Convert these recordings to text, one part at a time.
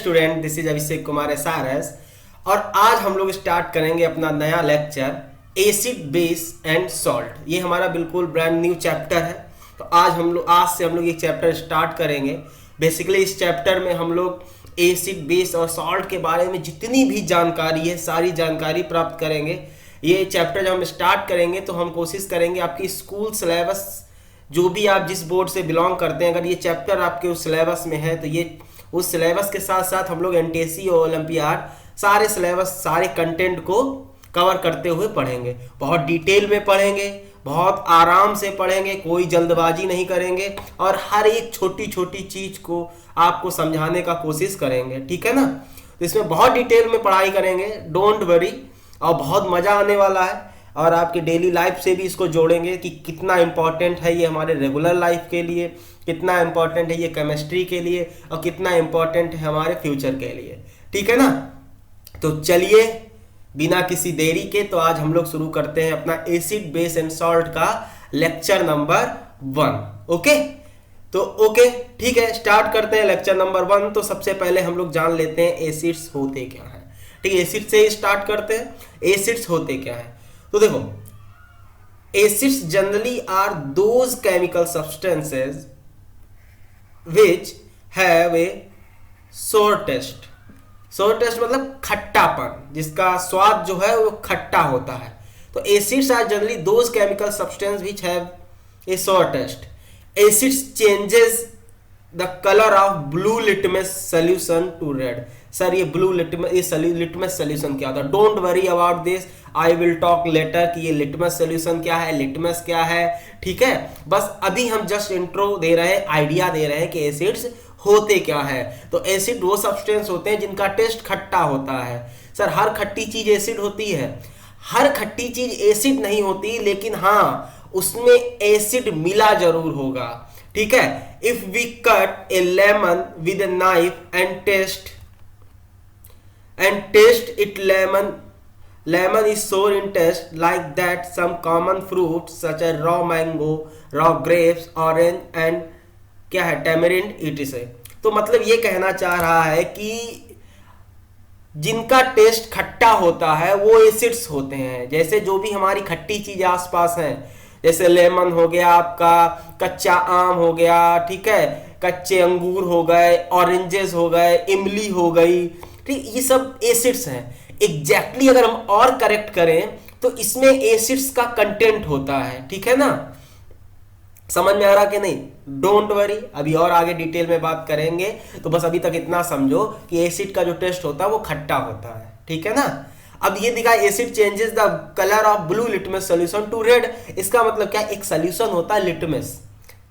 Student, this is Abhishek Kumar SRS और आज हम लोग स्टार्ट करेंगे अपना नया lecture acid base and salt. ये हमारा बिल्कुल ब्रांड न्यू चैप्टर है। तो आज से हम लोग ये चैप्टर स्टार्ट करेंगे। बेसिकली इस चैप्टर में हम लोग एसिड बेस और सॉल्ट के बारे में जितनी भी जानकारी है सारी जानकारी प्राप्त करेंगे। ये चैप्टर जब हम स्टार्ट करेंगे तो हम कोशिश करेंगे आपकी स्कूल सिलेबस, जो भी आप जिस बोर्ड से बिलोंग करते हैं, अगर ये चैप्टर आपके उस सिलेबस में है तो ये उस सिलेबस के साथ साथ हम लोग NTSC और ओलंपियाड सारे सिलेबस सारे कंटेंट को कवर करते हुए पढ़ेंगे। बहुत डिटेल में पढ़ेंगे, बहुत आराम से पढ़ेंगे, कोई जल्दबाजी नहीं करेंगे और हर एक छोटी छोटी चीज को आपको समझाने का कोशिश करेंगे, ठीक है ना। तो इसमें बहुत डिटेल में पढ़ाई करेंगे, डोंट वरी, और बहुत मजा आने वाला है। और आपकी डेली लाइफ से भी इसको जोड़ेंगे कि कितना इंपॉर्टेंट है ये हमारे रेगुलर लाइफ के लिए, कितना इंपॉर्टेंट है ये केमिस्ट्री के लिए और कितना इंपॉर्टेंट है हमारे फ्यूचर के लिए, ठीक है ना। तो चलिए बिना किसी देरी के तो आज हम लोग शुरू करते हैं अपना एसिड बेस एंड सॉल्ट का लेक्चर नंबर 1। ओके, तो ओके ठीक है, स्टार्ट करते हैं लेक्चर नंबर 1। तो सबसे पहले हम लोग जान लेते हैं एसिड्स होते क्या है। ठीक है, एसिड से ही स्टार्ट करते हैं। एसिड्स होते क्या है तो देखो, acids generally are those chemical substances which have a sour taste। sour taste मतलब खट्टापन, जिसका स्वाद जो है वो खट्टा होता है। तो acids are generally those chemical substances which have a sour taste। acids changes the color of blue litmus solution to red। Sir ये ब्लू लिटमस सोल्यूशन क्या होता है? Don't worry about this, I will talk later कि ये litmus solution क्या है, litmus क्या है, ठीक है। बस अभी हम जस्ट इंट्रो दे रहे हैं, आइडिया दे रहे हैं कि एसिड्स होते क्या है। तो एसिड वो सब्सटेंस होते हैं जिनका टेस्ट खट्टा होता है। सर हर खट्टी चीज एसिड होती है? हर खट्टी चीज एसिड नहीं होती, लेकिन हाँ उसमें एसिड मिला जरूर होगा, ठीक है। If we cut a lemon with a knife and taste it, lemon is sour in taste, like that some common fruits such as raw mango, raw grapes, orange and क्या है tamarind etc। तो मतलब ये कहना चाह रहा है कि जिनका टेस्ट खट्टा होता है वो एसिड्स होते हैं। जैसे जो भी हमारी खट्टी चीज आसपास हैं, जैसे लेमन हो गया, आपका कच्चा आम हो गया, ठीक है, कच्चे अंगूर हो गए, ऑरेंजेस हो गए, इमली हो गई, ठीक, ये सब एसिड्स हैं। एग्जैक्टली अगर हम और करेक्ट करें तो इसमें एसिड्स का कंटेंट होता है, ठीक है ना। समझ में आ रहा कि नहीं? डोंट वरी, अभी और आगे डिटेल में बात करेंगे। तो बस अभी तक इतना समझो कि एसिड का जो टेस्ट होता है वो खट्टा होता है, ठीक है ना। अब ये दिखा, acid changes the colour of blue litmus solution to red. इसका मतलब क्या? एक सॉल्यूशन होता है लिटमस,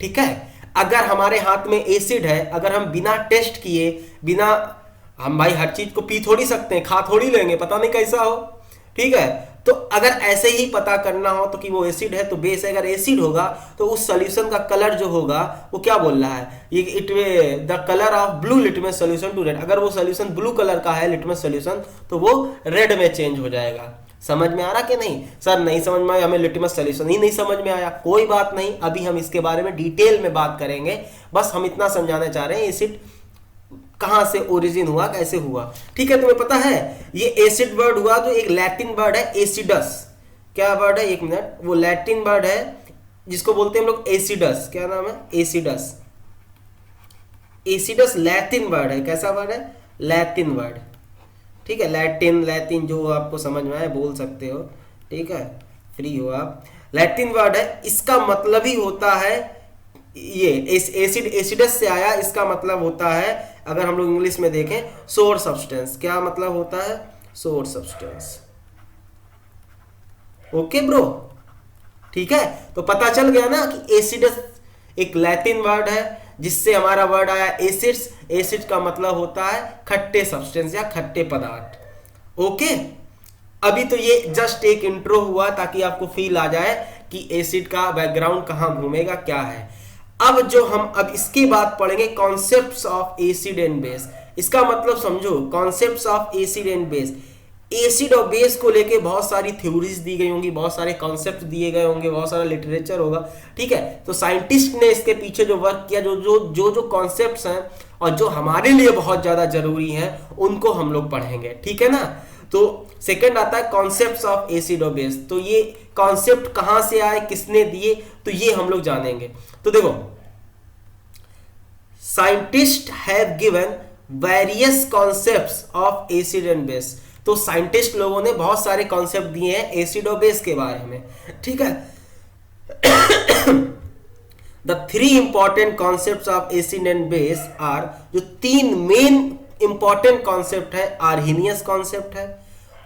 ठीक है। अगर हमारे हाथ में एसिड है, अगर हम बिना टेस्ट किए, बिना, हम भाई हर चीज को पी थोड़ी सकते हैं, खा थोड़ी लेंगे, पता नहीं कैसा हो, ठीक है। तो अगर ऐसे ही पता करना हो तो कि वो एसिड है तो बेस है। अगर एसिड होगा तो उस सॉल्यूशन का कलर जो होगा वो क्या बोल रहा है, ये it the colour of blue litmus solution to red. अगर वो सॉल्यूशन ब्लू कलर का है लिटमस सॉल्यूशन तो वो रेड में चेंज हो जाएगा। समझ में आ रहा कि नहीं? सर नहीं समझ में आया, हमें लिटमस सॉल्यूशन ही नहीं समझ में आया, कोई बात नहीं, अभी हम इसके बारे में डिटेल में बात करेंगे। बस हम इतना समझाना चाह रहे हैं एसिड कहां से ओरिजिन हुआ, कैसे हुआ, ठीक है। तुम्हें पता है ये एसिड वर्ड हुआ तो एक लैटिन वर्ड है एसिडस। क्या वर्ड है? एक मिनट, वो लैटिन वर्ड है जिसको बोलते हैं हम लोग एसिडस। क्या नाम है? एसिडस। एसिडस लैटिन वर्ड है। कैसा वर्ड है? लैटिन वर्ड, ठीक है। लैटिन जो आपको समझ में आए बोल सकते हो, ठीक है, फ्री हो आप। लैटिन वर्ड है, इसका मतलब ही होता है ये एसिड, एसिडस से आया, इसका मतलब होता है, अगर हम लोग इंग्लिश में देखें, सोर सब्सटेंस। क्या मतलब होता है? सोर सब्सटेंस। ओके ब्रो, ठीक है। तो पता चल गया ना कि एसिडस एक लैटिन वर्ड है जिससे हमारा वर्ड आया एसिड्स। एसिड का मतलब होता है खट्टे सब्सटेंस या खट्टे पदार्थ। ओके, अभी तो ये जस्ट एक इंट्रो हुआ ताकि आपको फील आ जाए कि एसिड का बैकग्राउंड कहां घूमेगा, क्या है। अब जो हम अब इसके बाद पढ़ेंगे concepts of acid and base. इसका मतलब समझो, concepts of acid and base. Acid और बेस को लेके बहुत सारी थ्योरीज दी गई होंगी, बहुत सारे कॉन्सेप्ट दिए गए होंगे, बहुत सारा लिटरेचर होगा, ठीक है। तो साइंटिस्ट ने इसके पीछे जो वर्क किया, जो कॉन्सेप्ट्स हैं और जो हमारे लिए बहुत ज्यादा जरूरी हैं, उनको हम लोग पढ़ेंगे, ठीक है ना। तो सेकंड आता है कॉन्सेप्ट्स ऑफ एसिड और बेस। तो ये कॉन्सेप्ट कहां से आए, किसने दिए, तो ये हम लोग जानेंगे। तो देखो, scientist have given various concepts of acid and base. तो साइंटिस्ट लोगों ने बहुत सारे कॉन्सेप्ट दिए हैं एसिड और बेस के बारे में, ठीक है। The three important concepts of acid and base are, जो तीन मेन इंपॉर्टेंट कॉन्सेप्ट है, आर्हेनियस कॉन्सेप्ट है,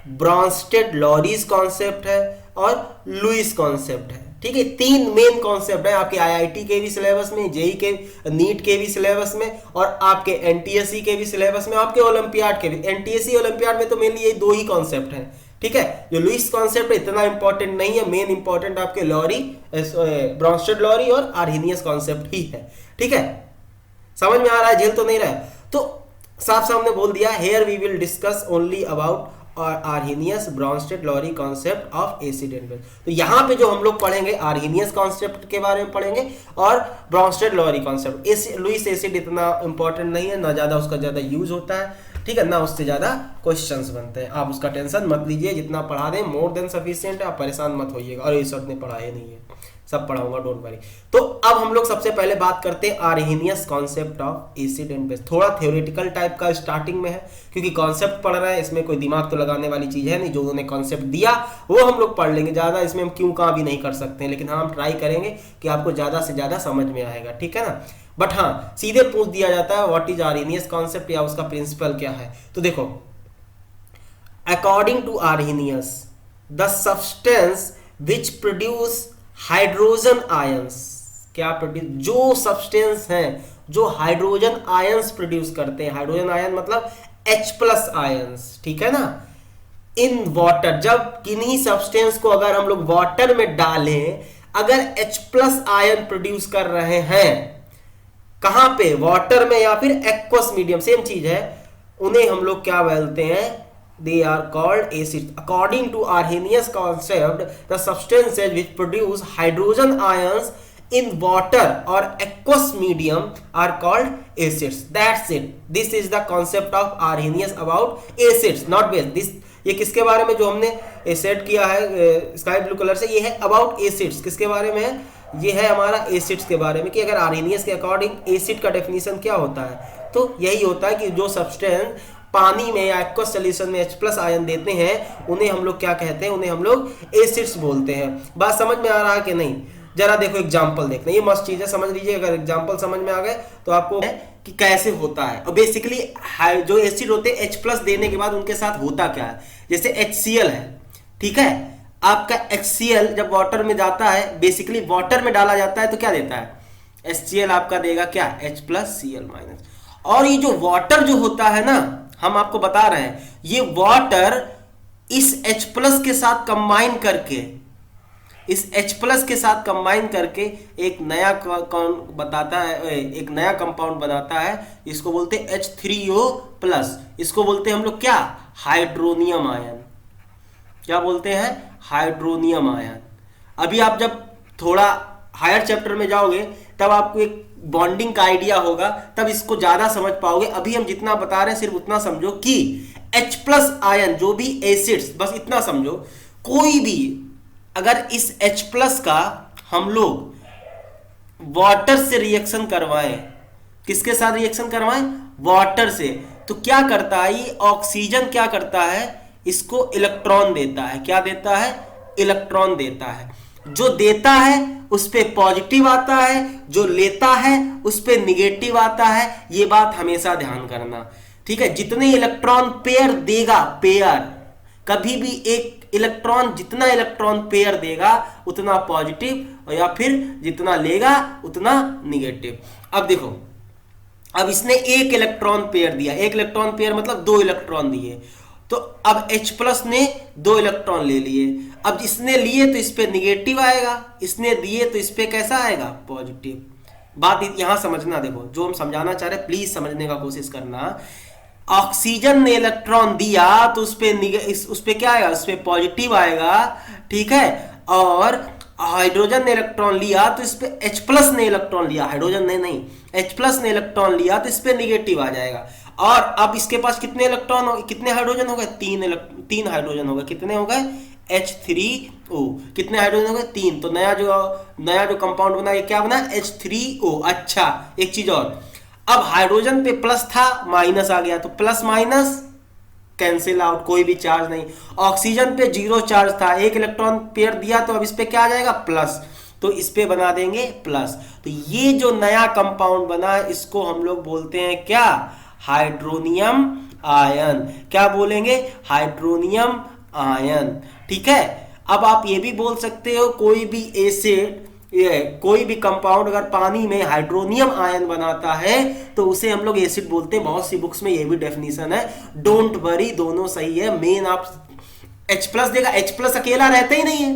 ब्रॉन्स्टेड लॉरीज कॉन्सेप्ट है और लुईस कॉन्सेप्ट है, ठीक है। तीन मेन कॉन्सेप्ट है आपके आईआईटी के भी सिलेबस में, जेई के, नीट के भी सिलेबस में और आपके एनटीएससी के भी सिलेबस में, आपके ओलंपियाड के भी। एनटीएससी ओलंपियाड में तो मेनली यही दो ही कॉन्सेप्ट हैं, ठीक है। जो लुईस कॉन्सेप्ट इतना इंपॉर्टेंट नहीं है, मेन इंपॉर्टेंट आपके लॉरी, ब्रॉन्स्टेड लॉरी और आर्हेनियस कॉन्सेप्ट ही है, ठीक है। समझ में आ रहा है, झेल तो नहीं रहा है। तो साफ सामने बोल दिया, here we will discuss only about और Arrhenius Bronsted Lowry concept of acid and base. तो यहां पे जो हम लोग पढ़ेंगे आर्हेनियस कॉन्सेप्ट के बारे में पढ़ेंगे और Bronsted Lowry concept. Lewis acid इतना इंपॉर्टेंट नहीं है, ना ज्यादा उसका ज्यादा यूज होता है, ठीक है, ना उससे ज्यादा क्वेश्चंस बनते हैं। आप उसका टेंशन मत लीजिए, जितना पढ़ा दें मोर देन सफिशिएंट है, आप परेशान मत होइएगा। और ये सर ने पढ़ाया नहीं है, सब पढ़ाऊंगा, डोंट वरी। तो अब हम लोग सबसे पहले बात करते हैं Arrhenius concept of acid and base. थोड़ा थ्योरेटिकल टाइप का स्टार्टिंग में है, क्योंकि कॉन्सेप्ट पढ़ रहे हैं, इसमें कोई दिमाग तो लगाने वाली चीज है नहीं। जो उन्होंने कॉन्सेप्ट दिया वो हम लोग पढ़ लेंगे, ज्यादा इसमें हम क्यों कहाँ भी नहीं कर सकते हैं, लेकिन हाँ हम ट्राई करेंगे कि आपको ज्यादा से ज्यादा समझ में आएगा, ठीक है ना। बट हाँ, सीधे पूछ दिया जाता है व्हाट इज आर्हेनियस कॉन्सेप्ट या उसका प्रिंसिपल क्या है। तो देखो, according to Arrhenius the substance which produce hydrogen ions, क्या प्रोड्यूस, जो सब्सटेंस हैं जो हाइड्रोजन आयंस प्रोड्यूस करते हैं, हाइड्रोजन आयन मतलब H+ आयंस, ठीक है ना, इन वाटर। जब किन्हीं सब्सटेंस को अगर हम लोग वाटर में डालें, अगर H+ आयन प्रोड्यूस कर रहे हैं, कहां पे, वाटर में या फिर एक्वस मीडियम, सेम चीज है, उन्हें हम लोग क्या बोलते हैं, they are called acids. According to Arrhenius concept, the substances which produce hydrogen ions in water or aqueous medium are called acids. That's it. This is the concept of Arrhenius about acids, not base. This ये किसके बारे में जो हमने set किया है sky blue colour से, ये है अबाउट एसिड्स। किसके बारे में है, ये है हमारा एसिड्स के बारे में, कि अगर आर्हेनियस के अकॉर्डिंग एसिड का डेफिनेशन क्या होता है, तो यही होता है कि जो सब्सटेंस पानी में या एक्वस सॉल्यूशन में H+ आयन देते हैं, उन्हें हम लोग क्या कहते हैं, उन्हें हम लोग एसिड्स बोलते हैं। बात समझ में आ रहा है कि नहीं, जरा देखो एग्जांपल देखना, ये मस्त चीज है, समझ लीजिए। अगर एग्जांपल समझ में आ गए तो आपको कि कैसे होता है। और बेसिकली जो एसिड होते हैं H+ देने के बाद उनके साथ होता क्या है, जैसे HCl है, ठीक है, आपका HCl जब वाटर में जाता है, बेसिकली वाटर में डाला जाता है तो क्या देता है, HCl आपका देगा क्या, H+Cl-। और ये जो वाटर जो होता है ना, हम आपको बता रहे हैं, ये वाटर इस H+ के साथ कंबाइन करके, इस H+ के साथ कंबाइन करके एक नया बताता है, एक नया कंपाउंड बनाता है, इसको बोलते हैं H3O+। इसको बोलते हैं हम लोग क्या, हाइड्रोनियम आयन। क्या बोलते हैं, हाइड्रोनियम आयन। अभी आप जब थोड़ा हायर चैप्टर में जाओगे तब आपको एक बॉन्डिंग का आइडिया होगा, तब इसको ज्यादा समझ पाओगे। अभी हम जितना बता रहे हैं सिर्फ उतना समझो कि H+ आयन जो भी एसिड्स, बस इतना समझो, कोई भी अगर इस H+ का हम लोग वाटर से रिएक्शन करवाएं, किसके साथ रिएक्शन करवाएं, वाटर से, तो क्या करता है, ये ऑक्सीजन क्या करता है, इसको इलेक्ट्रॉन देता है। क्या देता है, इलेक्ट्रॉन देता है। जो देता है उस पे पॉजिटिव आता है, जो लेता है उस पे निगेटिव आता है। ये बात हमेशा ध्यान करना, ठीक है। जितने इलेक्ट्रॉन पेयर देगा, पेयर कभी भी एक इलेक्ट्रॉन, जितना इलेक्ट्रॉन पेयर देगा उतना पॉजिटिव, और या फिर जितना लेगा उतना निगेटिव। अब देखो, अब इसने एक इलेक्ट्रॉन पेयर दिया, एक इलेक्ट्रॉन पेयर मतलब 2 इलेक्ट्रॉन दिए, तो अब H+ ने 2 इलेक्ट्रॉन ले लिए। अब इसने लिए तो इस पे निगेटिव आएगा, इसने दिए तो इस पे कैसा आएगा, पॉजिटिव। बात यहां समझना, देखो जो हम समझाना चाह रहे हैं प्लीज समझने का कोशिश करना। ऑक्सीजन ने इलेक्ट्रॉन दिया तो उस पे क्या आएगा, उस पे पॉजिटिव आएगा, ठीक है। और हाइड्रोजन ने इलेक्ट्रॉन लिया तो इस पे H प्लस ने इलेक्ट्रॉन लिया, हाइड्रोजन ने नहीं, H प्लस ने इलेक्ट्रॉन लिया तो इस पे निगेटिव आ जाएगा। और अब इसके पास कितने इलेक्ट्रॉन हो, कितने हाइड्रोजन हो गए, तीन हाइड्रोजन हो गए। कितने हो गए, H3O। कितने हाइड्रोजन हो गए, 3। तो नया जो कंपाउंड बना ये क्या बना, H3O। अच्छा एक चीज और, अब हाइड्रोजन पे प्लस था, माइनस आ गया, तो प्लस माइनस कैंसिल आउट, कोई भी चार्ज नहीं। ऑक्सीजन पे 0 चार्ज था, एक इलेक्ट्रॉन पेयर दिया, तो अब इस पे क्या आ जाएगा, प्लस, तो इस पे बना देंगे प्लस। तो ये जो नया कंपाउंड बना इसको हम लोग बोलते हैं क्या, हाइड्रोनियम आयन। क्या बोलेंगे, हाइड्रोनियम आयन, ठीक है। अब आप ये भी बोल सकते हो कोई भी एसिड, कोई भी कंपाउंड अगर पानी में हाइड्रोनियम आयन बनाता है तो उसे हम लोग एसिड बोलते हैं। बहुत सी बुक्स में ये भी डेफिनेशन है, डोंट वरी, दोनों सही है। मेन आप H प्लस देगा, H प्लस अकेला रहता ही नहीं है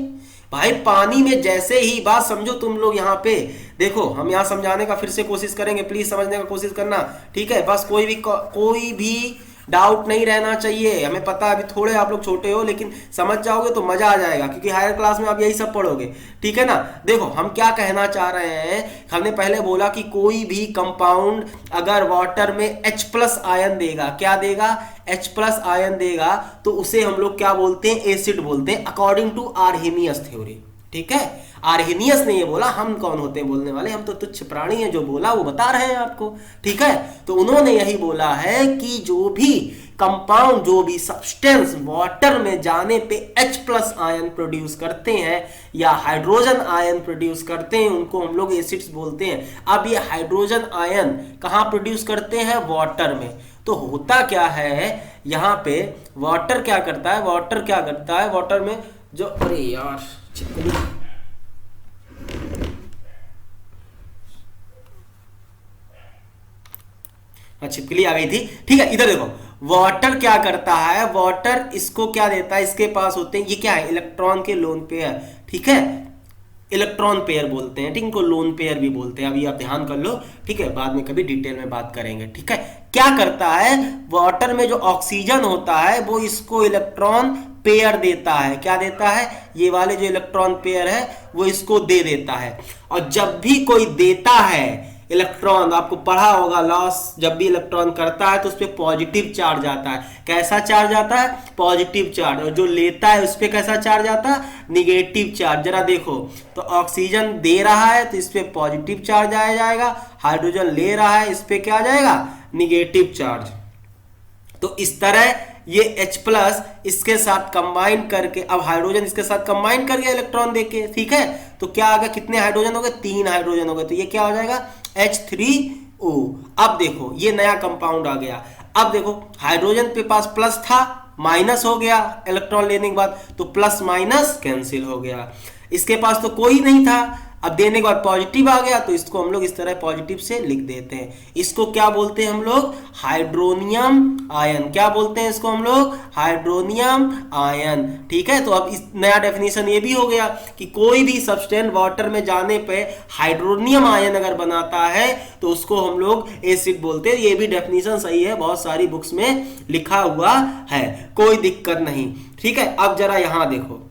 भाई पानी में। जैसे ही बात समझो तुम लोग, यहाँ पे देखो हम यहाँ समझाने का फिर से कोशिश करेंगे, प्लीज समझने का कोशिश करना, ठीक है। बस कोई भी डाउट नहीं रहना चाहिए। हमें पता है अभी थोड़े आप लोग छोटे हो, लेकिन समझ जाओगे तो मजा आ जाएगा, क्योंकि हायर क्लास में आप यही सब पढ़ोगे, ठीक है ना। देखो हम क्या कहना चाह रहे हैं, हमने पहले बोला कि कोई भी कंपाउंड अगर वाटर में H प्लस आयन देगा, क्या देगा, H प्लस आयन देगा, तो उसे हम लोग क्या बोलते हैं, एसिड बोलते हैं, अकॉर्डिंग टू आर्हेनियस थ्योरी, ठीक है। आर्हेनियस ने ये बोला, हम कौन होते हैं बोलने वाले, हम तो तुच्छ प्राणी हैं, जो बोला वो बता रहे हैं आपको, ठीक है। तो उन्होंने यही बोला है कि जो भी कंपाउंड, जो भी सब्सटेंस वाटर में जाने पे H प्लस आयन प्रोड्यूस करते हैं या हाइड्रोजन आयन प्रोड्यूस करते हैं, उनको हम लोग एसिड्स बोलते हैं। अब ये हाइड्रोजन आयन कहाँ प्रोड्यूस करते हैं, वाटर में। तो होता क्या है यहाँ पे, वाटर क्या करता है, वाटर में जो, अरे यार छिपकली, छिपकली आ गई थी, ठीक है। इधर देखो, वाटर क्या करता है, वाटर इसको क्या देता है, इसके पास होते हैं, ये क्या है, इलेक्ट्रॉन के लोन पेयर, ठीक है, इलेक्ट्रॉन पेयर बोलते हैं, ठीक, इनको लोन पेयर भी बोलते हैं। अभी आप ध्यान कर लो, ठीक है, बाद में कभी डिटेल में बात करेंगे, ठीक है। क्या करता है, वाटर में जो ऑक्सीजन होता है वो इसको इलेक्ट्रॉन पेयर देता है, क्या देता है, ये वाले जो इलेक्ट्रॉन पेयर है वो इसको दे देता है। और जब भी कोई देता है इलेक्ट्रॉन, आपको पढ़ा होगा लॉस, जब भी इलेक्ट्रॉन करता है तो उस पर पॉजिटिव चार्ज आता है। कैसा चार्ज आता है, पॉजिटिव चार्ज। और जो लेता है उस पर कैसा चार्ज आता है, निगेटिव चार्ज। जरा देखो, तो ऑक्सीजन दे रहा है तो इस पर पॉजिटिव चार्ज आ जाएगा, हाइड्रोजन ले रहा है इस पर क्या आ जाएगा, निगेटिव चार्ज। तो इस तरह ये H प्लस इसके साथ कंबाइन करके, अब हाइड्रोजन इसके साथ कंबाइन कर गया इलेक्ट्रॉन देके, ठीक है। तो क्या आ गया, कितने हाइड्रोजन हो गए, 3 हाइड्रोजन हो गए, तो ये क्या हो जाएगा, H3O। अब देखो ये नया कंपाउंड आ गया। अब देखो हाइड्रोजन पे पास प्लस था, माइनस हो गया इलेक्ट्रॉन लेने के बाद, तो प्लस माइनस कैंसिल हो गया। इसके पास तो कोई नहीं था, अब देने के बाद पॉजिटिव आ गया, तो इसको हम लोग इस तरह पॉजिटिव से लिख देते हैं। इसको क्या बोलते हैं हम लोग, हाइड्रोनियम आयन। क्या बोलते हैं इसको हम लोग, हाइड्रोनियम आयन, ठीक है। तो अब इस नया डेफिनेशन ये भी हो गया कि कोई भी सब्सटेंस वाटर में जाने पे हाइड्रोनियम आयन अगर बनाता है तो उसको हम लोग एसिड बोलते हैं। ये भी डेफिनेशन सही है, बहुत सारी बुक्स में लिखा हुआ है, कोई दिक्कत नहीं, ठीक है। अब जरा यहां देखो,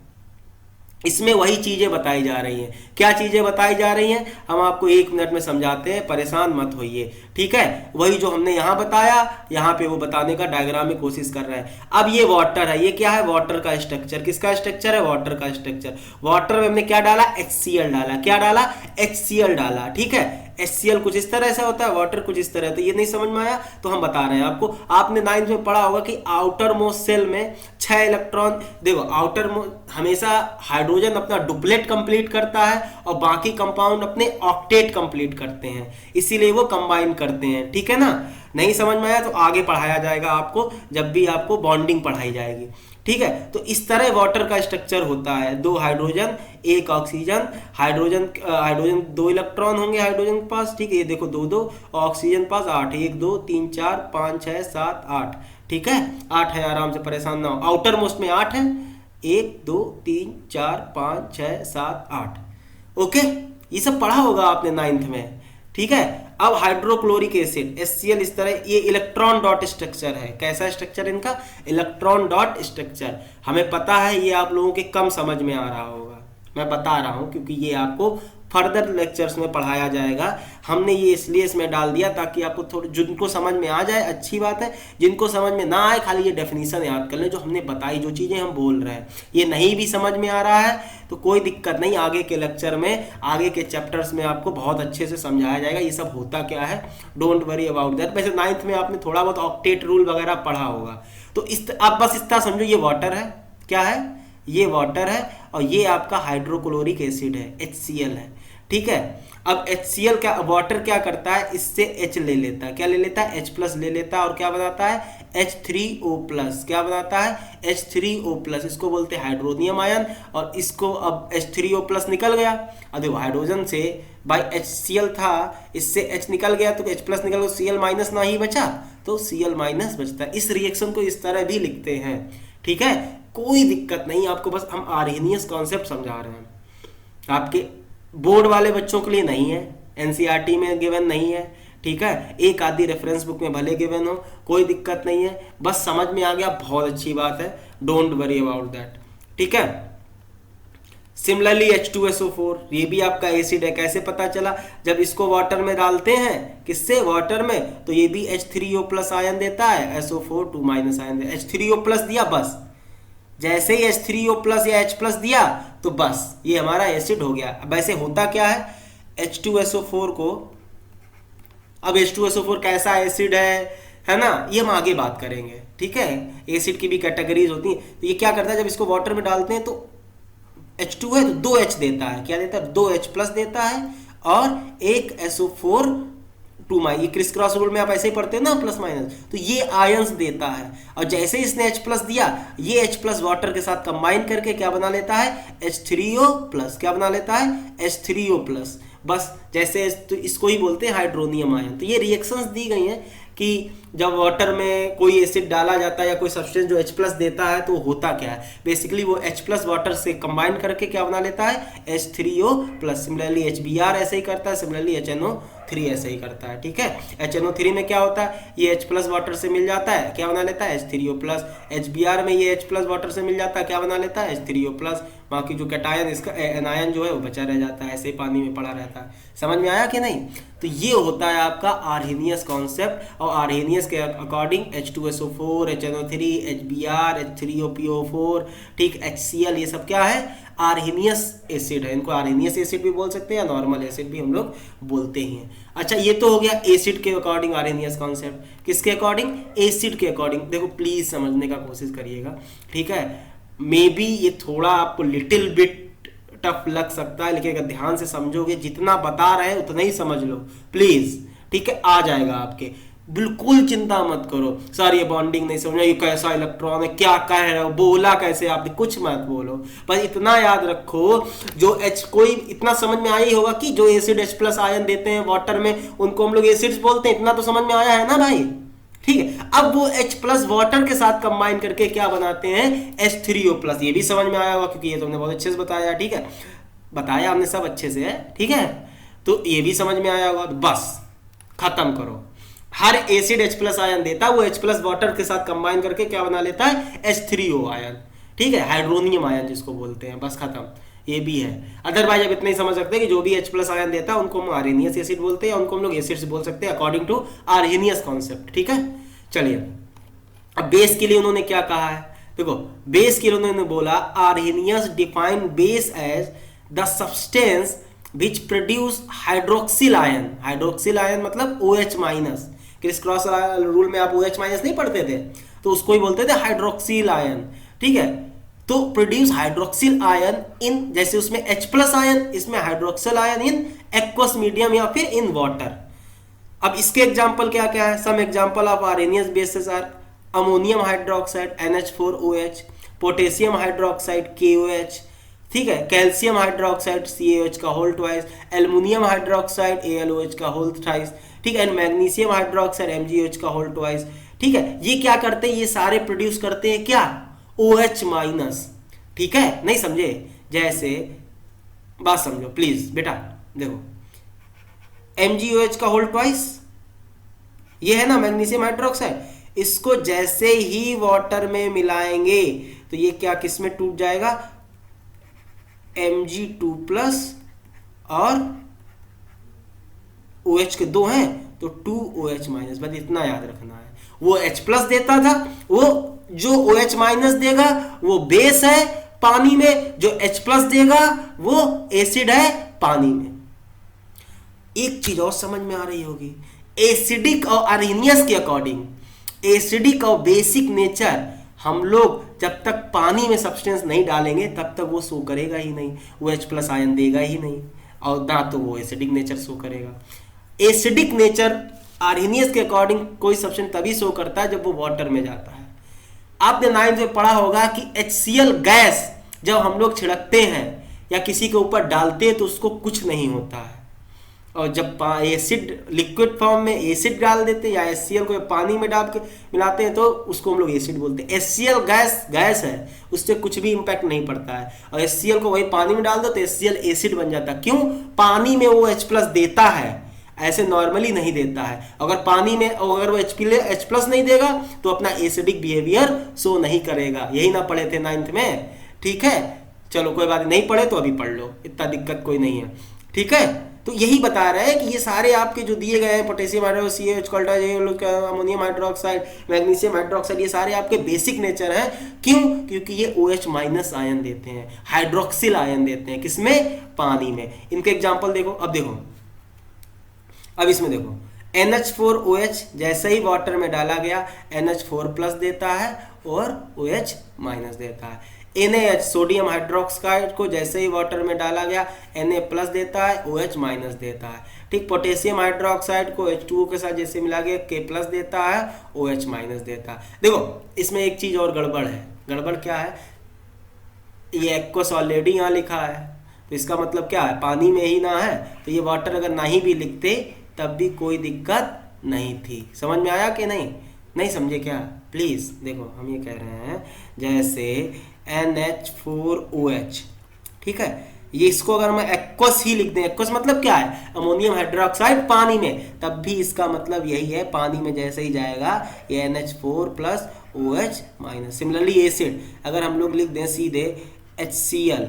इसमें वही चीजें बताई जा रही हैं। क्या चीजें बताई जा रही हैं, हम आपको 1 मिनट में समझाते हैं, परेशान मत होइए, ठीक है। वही जो हमने यहां बताया, यहां पे वो बताने का डायग्राम में कोशिश कर रहे हैं। अब ये वाटर है, ये क्या है, वाटर का स्ट्रक्चर। किसका स्ट्रक्चर है, वाटर का स्ट्रक्चर। वाटर में हमने क्या डाला, HCl डाला। क्या डाला, HCl डाला, ठीक है। HCl कुछ इस तरह से होता है, वाटर कुछ इस तरह। तो ये नहीं समझ में आया तो हम बता रहे हैं आपको। आपने 9th में पढ़ा होगा कि आउटर मोस्ट सेल में 6 इलेक्ट्रॉन, देखो आउटर हमेशा हाइड्रोजन अपना डुप्लेट कंप्लीट करता है और बाकी कंपाउंड अपने ऑक्टेट कंप्लीट करते हैं, इसीलिए वो कंबाइन करते हैं, ठीक है ना। नहीं समझ में आया तो आगे पढ़ाया जाएगा आपको, जब भी आपको बॉन्डिंग पढ़ाई जाएगी, ठीक है। तो इस तरह वाटर का स्ट्रक्चर होता है, 2 हाइड्रोजन 1 ऑक्सीजन। हाइड्रोजन 2 इलेक्ट्रॉन होंगे हाइड्रोजन के पास, ठीक है। ये देखो 2 ऑक्सीजन पास 8, 1 2 3 4 5 6 7 8, ठीक है। 8 है, आराम से परेशान ना हो। आउटर मोस्ट में 8 है, 1 2 3 4 5 6 7 8, ओके। ये सब पढ़ा होगा आपने 9th में, ठीक है। अब हाइड्रोक्लोरिक एसिड HCl इस तरह, ये इलेक्ट्रॉन डॉट स्ट्रक्चर है। कैसा स्ट्रक्चर इनका? Electron dot structure. हमें पता है, ये आप लोगों के कम समझ में आ रहा होगा, मैं बता रहा हूं क्योंकि ये आपको फर्दर लेक्चर्स में पढ़ाया जाएगा। हमने ये इसलिए इसमें डाल दिया ताकि आपको थोड़ी, जिनको समझ में आ जाए अच्छी बात है, जिनको समझ में ना आए खाली ये डेफिनेशन याद कर लें जो हमने बताई, जो चीज़ें हम बोल रहे हैं। ये नहीं भी समझ में आ रहा है तो कोई दिक्कत नहीं, आगे के लेक्चर में, आगे के चैप्टर्स में आपको बहुत अच्छे से समझाया जाएगा ये सब होता क्या है। Don't worry about that. वैसे 9th में आपने थोड़ा बहुत ऑक्टेट रूल वगैरह पढ़ा होगा। तो आप बस इतना समझो, ये वाटर है। क्या है? ये वाटर है और ये आपका हाइड्रोक्लोरिक एसिड है, HCl है। ठीक है। अब HCl क्या, वाटर क्या करता है, इससे H ले लेता है। क्या ले लेता है? H+ ले लेता है और क्या बनाता है? H3O+। क्या बनाता है? H3O+। इसको बोलते हैं हाइड्रोनियम आयन। और इसको अब H3O+ निकल गया। अब देखो, हाइड्रोजन से बाई HCl था, इससे H निकल गया तो H+ निकल गया, Cl- ना ही बचा, तो Cl- बचता है। इस रिएक्शन को इस तरह भी लिखते हैं। ठीक है, कोई दिक्कत नहीं, आपको बस हम आर्हेनियस कॉन्सेप्ट समझा रहे हैं। आपके बोर्ड वाले बच्चों के लिए नहीं है, NCERT में गिवन नहीं है। ठीक है, एक आधी रेफरेंस बुक में भले गिवन हो, कोई दिक्कत नहीं है, बस समझ में आ गया बहुत अच्छी बात है। Don't worry about that. ठीक है। सिमिलरली H2SO4, ये भी आपका एसिड है। कैसे पता चला? जब इसको वाटर में डालते हैं, किससे? वाटर में, तो ये भी H3O+ आयन देता है, SO4 2- आयन देता है। H3O+ दिया, बस जैसे ही H3O+ या H+ दिया तो बस ये हमारा एसिड हो गया। अब ऐसे होता क्या है, H2SO4 को, अब H2SO4 कैसा एसिड है ना, ये हम आगे बात करेंगे। ठीक है, एसिड की भी कैटेगरीज होती हैं। तो ये क्या करता है, जब इसको वाटर में डालते हैं तो H2 है तो 2H देता है। क्या देता है? 2H+ देता है और एक SO4 2-, ये क्रिस क्रॉस रूल में आप ऐसे ही पढ़ते हैं ना, +-, तो ये आयंस देता है। और जैसे इसने H+ दिया, ये H+ वाटर के साथ कंबाइन करके क्या बना लेता है? H3O+। क्या बना लेता है? H3O+। बस जैसे, तो इसको ही बोलते हैं हाइड्रोनियम आयन। तो ये रिएक्शंस दी गई हैं कि जब वाटर में कोई एसिड डाला जाता है या कोई सब्सटेंस जो H+ देता है तो होता क्या है, बेसिकली वो H+ वाटर से कंबाइन करके क्या बना लेता है? H3O+। सिमिलरली HBr ऐसे ही करता है, सिमिलरली HNO3 ऐसे ही करता है। ठीक है, HNO3 में क्या होता है, ये H+ वाटर से मिल जाता है, क्या बना लेता है? H3O+। HBr में ये H+ वाटर से मिल जाता है, क्या बना लेता है? H3O+। बाकी जो कैटायन, इसका एनायन जो है वो बचा रह जाता है, ऐसे ही पानी में पड़ा रहता है। समझ में आया कि नहीं? तो ये होता है आपका आर्हेनियस कॉन्सेप्ट। और आर्हेनियस के according H2SO4, HNO3, HBr, H3PO4, ठीक, HCl, ये सब क्या है? आर्हेनियस एसिड है। इनको आर्हेनियस एसिड भी बोल सकते हैं या नॉर्मल एसिड भी हम लोग बोलते ही हैं। अच्छा, ये तो हो गया एसिड के अकॉर्डिंग आर्हेनियस कॉन्सेप्ट। किसके अकॉर्डिंग? एसिड के अकॉर्डिंग। देखो प्लीज समझने का कोशिश करिएगा। ठीक है, मे बी ये थोड़ा आपको लिटिल बिट टफ लग सकता है, लेकिन अगर ध्यान से समझोगे, जितना बता रहे हैं उतना ही समझ लो प्लीज। ठीक है, आ जाएगा आपके, बिल्कुल चिंता मत करो। सर ये बॉन्डिंग नहीं समझा, ये कैसा इलेक्ट्रॉन है, क्या कह रहे हो, बोला कैसे आपने, कुछ मत बोलो, पर इतना याद रखो, जो H, कोई इतना समझ में आया ही होगा कि जो एसिड H+ आयन देते हैं वाटर में, उनको हम लोग एसिड्स बोलते हैं। इतना तो समझ में आया है ना भाई? ठीक है, अब वो H+ वाटर के साथ कंबाइन करके क्या बनाते हैं? H3O+। ये भी समझ में आया होगा क्योंकि ये तुमने बहुत अच्छे से बताया। ठीक है, बताया हमने सब अच्छे से है। ठीक है, तो ये भी समझ में आया होगा। तो बस खत्म करो। हर एसिड H+ आयन देता है, वो H+ वाटर के साथ कंबाइन करके क्या बना लेता है? H3O ion. ठीक है, हाइड्रोनियम आयन जिसको बोलते हैं। बस खत्म, ये भी है। अदरवाइज अब इतना ही समझ सकते हैं कि जो भी H+ आयन देता है उनको हम आर्हेनियस एसिड बोलते हैं, उनको हम लोग एसिड्स बोल सकते हैं अकॉर्डिंग टू आर्हेनियस कॉन्सेप्ट। ठीक है, चलिए अब बेस के लिए उन्होंने क्या कहा है, देखो बेस के लिए उन्होंने बोला Arrhenius define base as the substance which produce hydroxyl ion. Hydroxyl ion मतलब OH-। क्रिस क्रॉस रूल में आप OH- नहीं पढ़ते थे, तो उसको ही बोलते थे हाइड्रोक्सिल आयन। ठीक है, तो प्रोड्यूस हाइड्रोक्सिल आयन इन, जैसे उसमें H+ आयन, इसमें hydroxyl ion in aqueous medium या फिर इन वाटर। अब इसके एग्जांपल क्या क्या है? Some example of Arrhenius bases are ammonium hydroxide NH4OH, potassium hydroxide KOH, ठीक है, कैल्शियम हाइड्रोक्साइड CaOH का whole twice, aluminium hydroxide AlOH का होल थ्राइस, ठीक है, मैग्नीशियम हाइड्रोक्साइड MgOH का होल ट्वाइस। ठीक है, ये क्या करते हैं? ये सारे प्रोड्यूस करते हैं क्या? OH-। ठीक है, नहीं समझे? जैसे बात समझो प्लीज बेटा, देखो MgOH का होल ट्वाइस, ये है ना मैग्नीशियम हाइड्रोक्साइड, इसको जैसे ही वाटर में मिलाएंगे तो ये क्या किस में टूट जाएगा, Mg2+ और OH के दो हैं तो 2OH-, बस इतना याद रखना है। वो H+ देता था, वो जो OH- देगा वो बेस है पानी में, जो H+ देगा वो एसिड है पानी में। एक चीज और समझ में आ रही होगी, एसिडिक और आर्हेनियस के अकॉर्डिंग एसिडिक और बेसिक नेचर हम लोग जब तक पानी में सब्सटेंस नहीं डालेंगे तब तक वो शो करेगा ही नहीं, वो H+ आयन देगा ही नहीं, और ना तो वो एसिडिक नेचर शो करेगा। एसिडिक नेचर आर्हेनियस के अकॉर्डिंग कोई सब्सटेंस तभी शो करता है जब वो वाटर में जाता है। आपने 9th में पढ़ा होगा कि HCl गैस जब हम लोग छिड़कते हैं या किसी के ऊपर डालते हैं तो उसको कुछ नहीं होता है, और जब एसिड लिक्विड फॉर्म में एसिड डाल देते हैं या HCl को पानी में डाल के मिलाते हैं तो उसको हम लोग एसिड बोलते हैं। HCl गैस है, उससे कुछ भी इंपैक्ट नहीं पड़ता है, और HCl को वही पानी में डाल दो तो HCl एसिड बन जाता है। क्यों? पानी में वो H+ देता है, ऐसे नॉर्मली नहीं देता है। अगर पानी में अगर वो H+ नहीं देगा तो अपना एसिडिक बिहेवियर शो नहीं करेगा। यही ना पढ़े थे 9th में, ठीक है। चलो कोई बात नहीं, पढ़े तो अभी पढ़ लो, इतना दिक्कत कोई नहीं है, ठीक है। तो यही बता रहा है कि ये सारे आपके जो दिए गए हैं, potassium hydroxide, CH, ammonium hydroxide, magnesium hydroxide, ये सारे आपके बेसिक नेचर हैं। क्यों? क्योंकि ये OH- आयन देते हैं, हाइड्रोक्सिल आयन देते हैं, किसमें? पानी में। इनके एग्जाम्पल देखो। अब इसमें देखो NH4OH जैसे ही वाटर में डाला गया NH4+ देता है और OH- देता है। NaH सोडियम हाइड्रोक्साइड को जैसे ही वाटर में डाला गया Na+ देता है, OH- देता है, ठीक। पोटेशियम हाइड्रोक्साइड को H2O के साथ जैसे मिला गया K+ देता है, OH- देता है। देखो इसमें एक चीज और गड़बड़ है। गड़बड़ क्या है? ये एक्वस ऑलरेडी यहाँ लिखा है, तो इसका मतलब क्या है? पानी में ही ना है, तो ये वाटर अगर नहीं भी लिखते तब भी कोई दिक्कत नहीं थी। समझ में आया कि नहीं? नहीं समझे क्या? प्लीज देखो, हम ये कह रहे हैं जैसे NH4OH, ठीक है, ये इसको अगर मैं एक्वस ही लिख दें, एक्वस मतलब क्या है? अमोनियम हाइड्रोक्साइड पानी में, तब भी इसका मतलब यही है, पानी में जैसे ही जाएगा ये NH4+ OH-। सिमिलरली एसिड अगर हम लोग लिख दें सीधे HCl,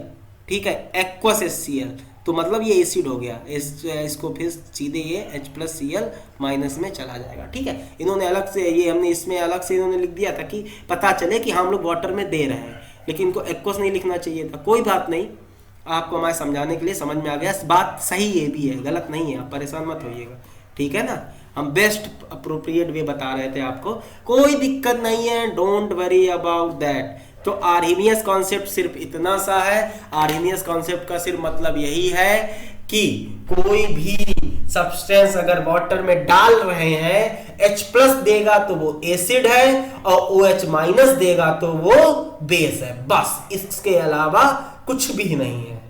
ठीक है, एक्वस HCl, तो मतलब ये एसिड हो गया। इसको फिर सीधे ये H+Cl- में चला जाएगा, ठीक है। इन्होंने अलग से, ये हमने इसमें अलग से इन्होंने लिख दिया था कि पता चले कि हम लोग वाटर में दे रहे हैं, लेकिन इनको एक्वस नहीं लिखना चाहिए था। कोई बात नहीं, आपको हमारे समझाने के लिए समझ में आ गया। बात सही ये भी है, गलत नहीं है, आप परेशान मत होइएगा, ठीक है ना। हम बेस्ट अप्रोप्रिएट वे बता रहे थे आपको, कोई दिक्कत नहीं है, डोंट वरी अबाउट दैट। तो आर्हेनियस कॉन्सेप्ट सिर्फ इतना सा है। आर्हेनियस कॉन्सेप्ट का सिर्फ मतलब यही है कि कोई भी सब्सटेंस अगर वाटर में डाल रहे हैं, H+ देगा तो वो एसिड है और OH- देगा तो वो बेस है, बस। इसके अलावा कुछ भी नहीं है।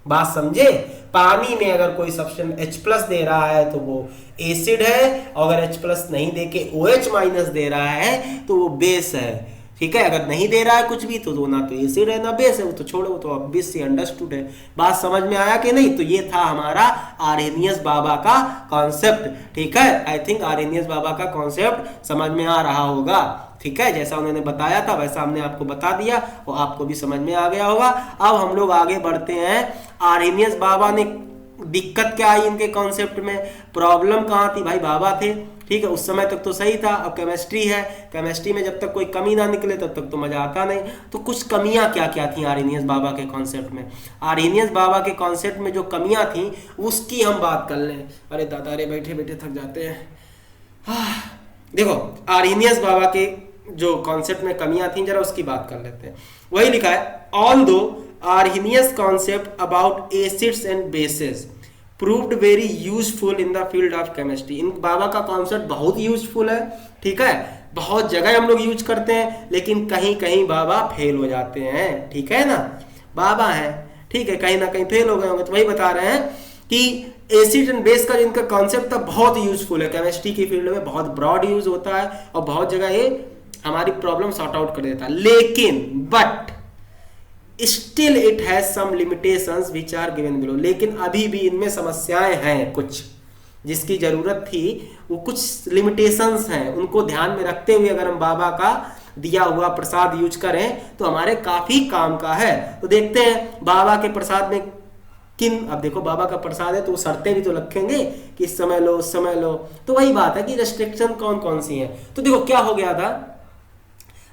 बात समझे? पानी में अगर कोई सब्सटेंस H+ दे रहा है तो वो एसिड है, और अगर H+ नहीं दे के OH- दे रहा है तो वो बेस है, ठीक है। अगर नहीं दे रहा है कुछ भी तो ना तो एसिड है ना बेस है, वो तो छोड़ो, वो तो ऑब्वियसली अंडरस्टूड है। बात समझ में आया कि नहीं? तो ये था हमारा आर्हेनियस बाबा का कॉन्सेप्ट, ठीक है। आई थिंक आर्हेनियस बाबा का कॉन्सेप्ट समझ में आ रहा होगा, ठीक है। जैसा उन्होंने बताया था वैसा हमने आपको बता दिया और आपको भी समझ में आ गया होगा। अब हम लोग आगे बढ़ते हैं। आर्हेनियस बाबा ने दिक्कत क्या आई इनके कॉन्सेप्ट में, प्रॉब्लम कहाँ थी? भाई बाबा थे, ठीक है, उस समय तक तो सही था। अब केमिस्ट्री है, केमिस्ट्री में जब तक कोई कमी ना निकले तब तक तो मजा आता नहीं। तो कुछ कमियां क्या क्या थी आर्हेनियस बाबा के कॉन्सेप्ट में? आर्हेनियस बाबा के कॉन्सेप्ट में जो कमियां थी उसकी हम बात कर लें। अरे दादा रे, बैठे बैठे थक जाते हैं। देखो आर्हेनियस बाबा के जो कॉन्सेप्ट में कमियां थी जरा उसकी बात कर लेते हैं। वही लिखा है, although Arrhenius concept about acids and bases proved very useful in the field of chemistry. इन बाबा का कॉन्सेप्ट बहुत यूजफुल है, ठीक है, बहुत जगह हम लोग यूज करते हैं, लेकिन कहीं कहीं बाबा फेल हो जाते हैं, ठीक है ना। बाबा है, ठीक है, कहीं ना कहीं फेल हो गए होंगे। तो वही बता रहे हैं कि एसिड एंड बेस का जिनका कॉन्सेप्ट था बहुत यूजफुल है, केमिस्ट्री की फील्ड में बहुत ब्रॉड यूज होता है और बहुत जगह ये हमारी प्रॉब्लम सॉर्ट आउट कर देता है। लेकिन but still it has some limitations which are given below. लेकिन अभी भी इनमें समस्याएं हैं कुछ, जिसकी जरूरत थी, वो कुछ लिमिटेशंस हैं, उनको ध्यान में रखते हुए अगर हम बाबा का दिया हुआ प्रसाद यूज करें तो हमारे काफी काम का है। तो देखते हैं बाबा के प्रसाद में किन, अब देखो बाबा का प्रसाद है तो वो शर्तें भी तो रखेंगे कि इस समय लो उस समय लो। तो वही बात है कि रेस्ट्रिक्शन कौन कौन सी है। तो देखो क्या हो गया था,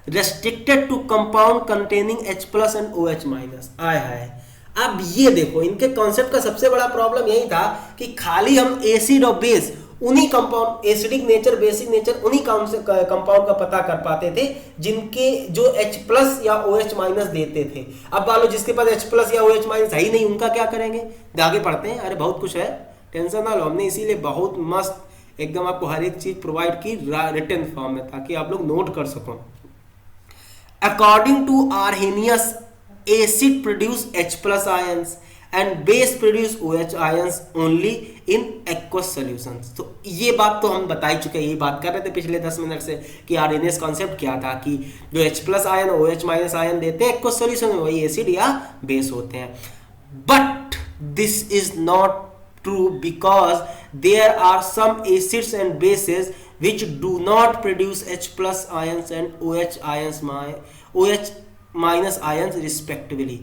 restricted to compound containing H+ and OH-। आय हाय, अब ये देखो इनके कॉन्सेप्ट का सबसे बड़ा प्रॉब्लम यही था कि खाली हम एसिड और बेस, उन्हीं compound, acidic nature basic nature, उन्हीं कंपाउंड का पता कर पाते थे जिनके जो H+ या OH- देते थे। अब मान लो जिसके पास H+ या OH- है ही नहीं, उनका क्या करेंगे? आगे पढ़ते हैं, अरे बहुत कुछ है, टेंशन ना लो। हमने इसीलिए बहुत मस्त एकदम आपको हर एक चीज प्रोवाइड की रिटन फॉर्म में, ताकि आप लोग नोट कर सको। According to Arrhenius, acid produce H+ ions and base produce OH ions only in aqueous solutions। तो ये बात तो हम बता ही चुके हैं, यही बात कर रहे थे पिछले 10 मिनट से कि आर्हेनियस कॉन्सेप्ट क्या था, कि जो H+ आयन OH- आयन देते हैं एक्वस सॉल्यूशन में, वही एसिड या बेस होते हैं। But this is not true because there are some acids and bases which do not produce H+ ions and OH- ions respectively।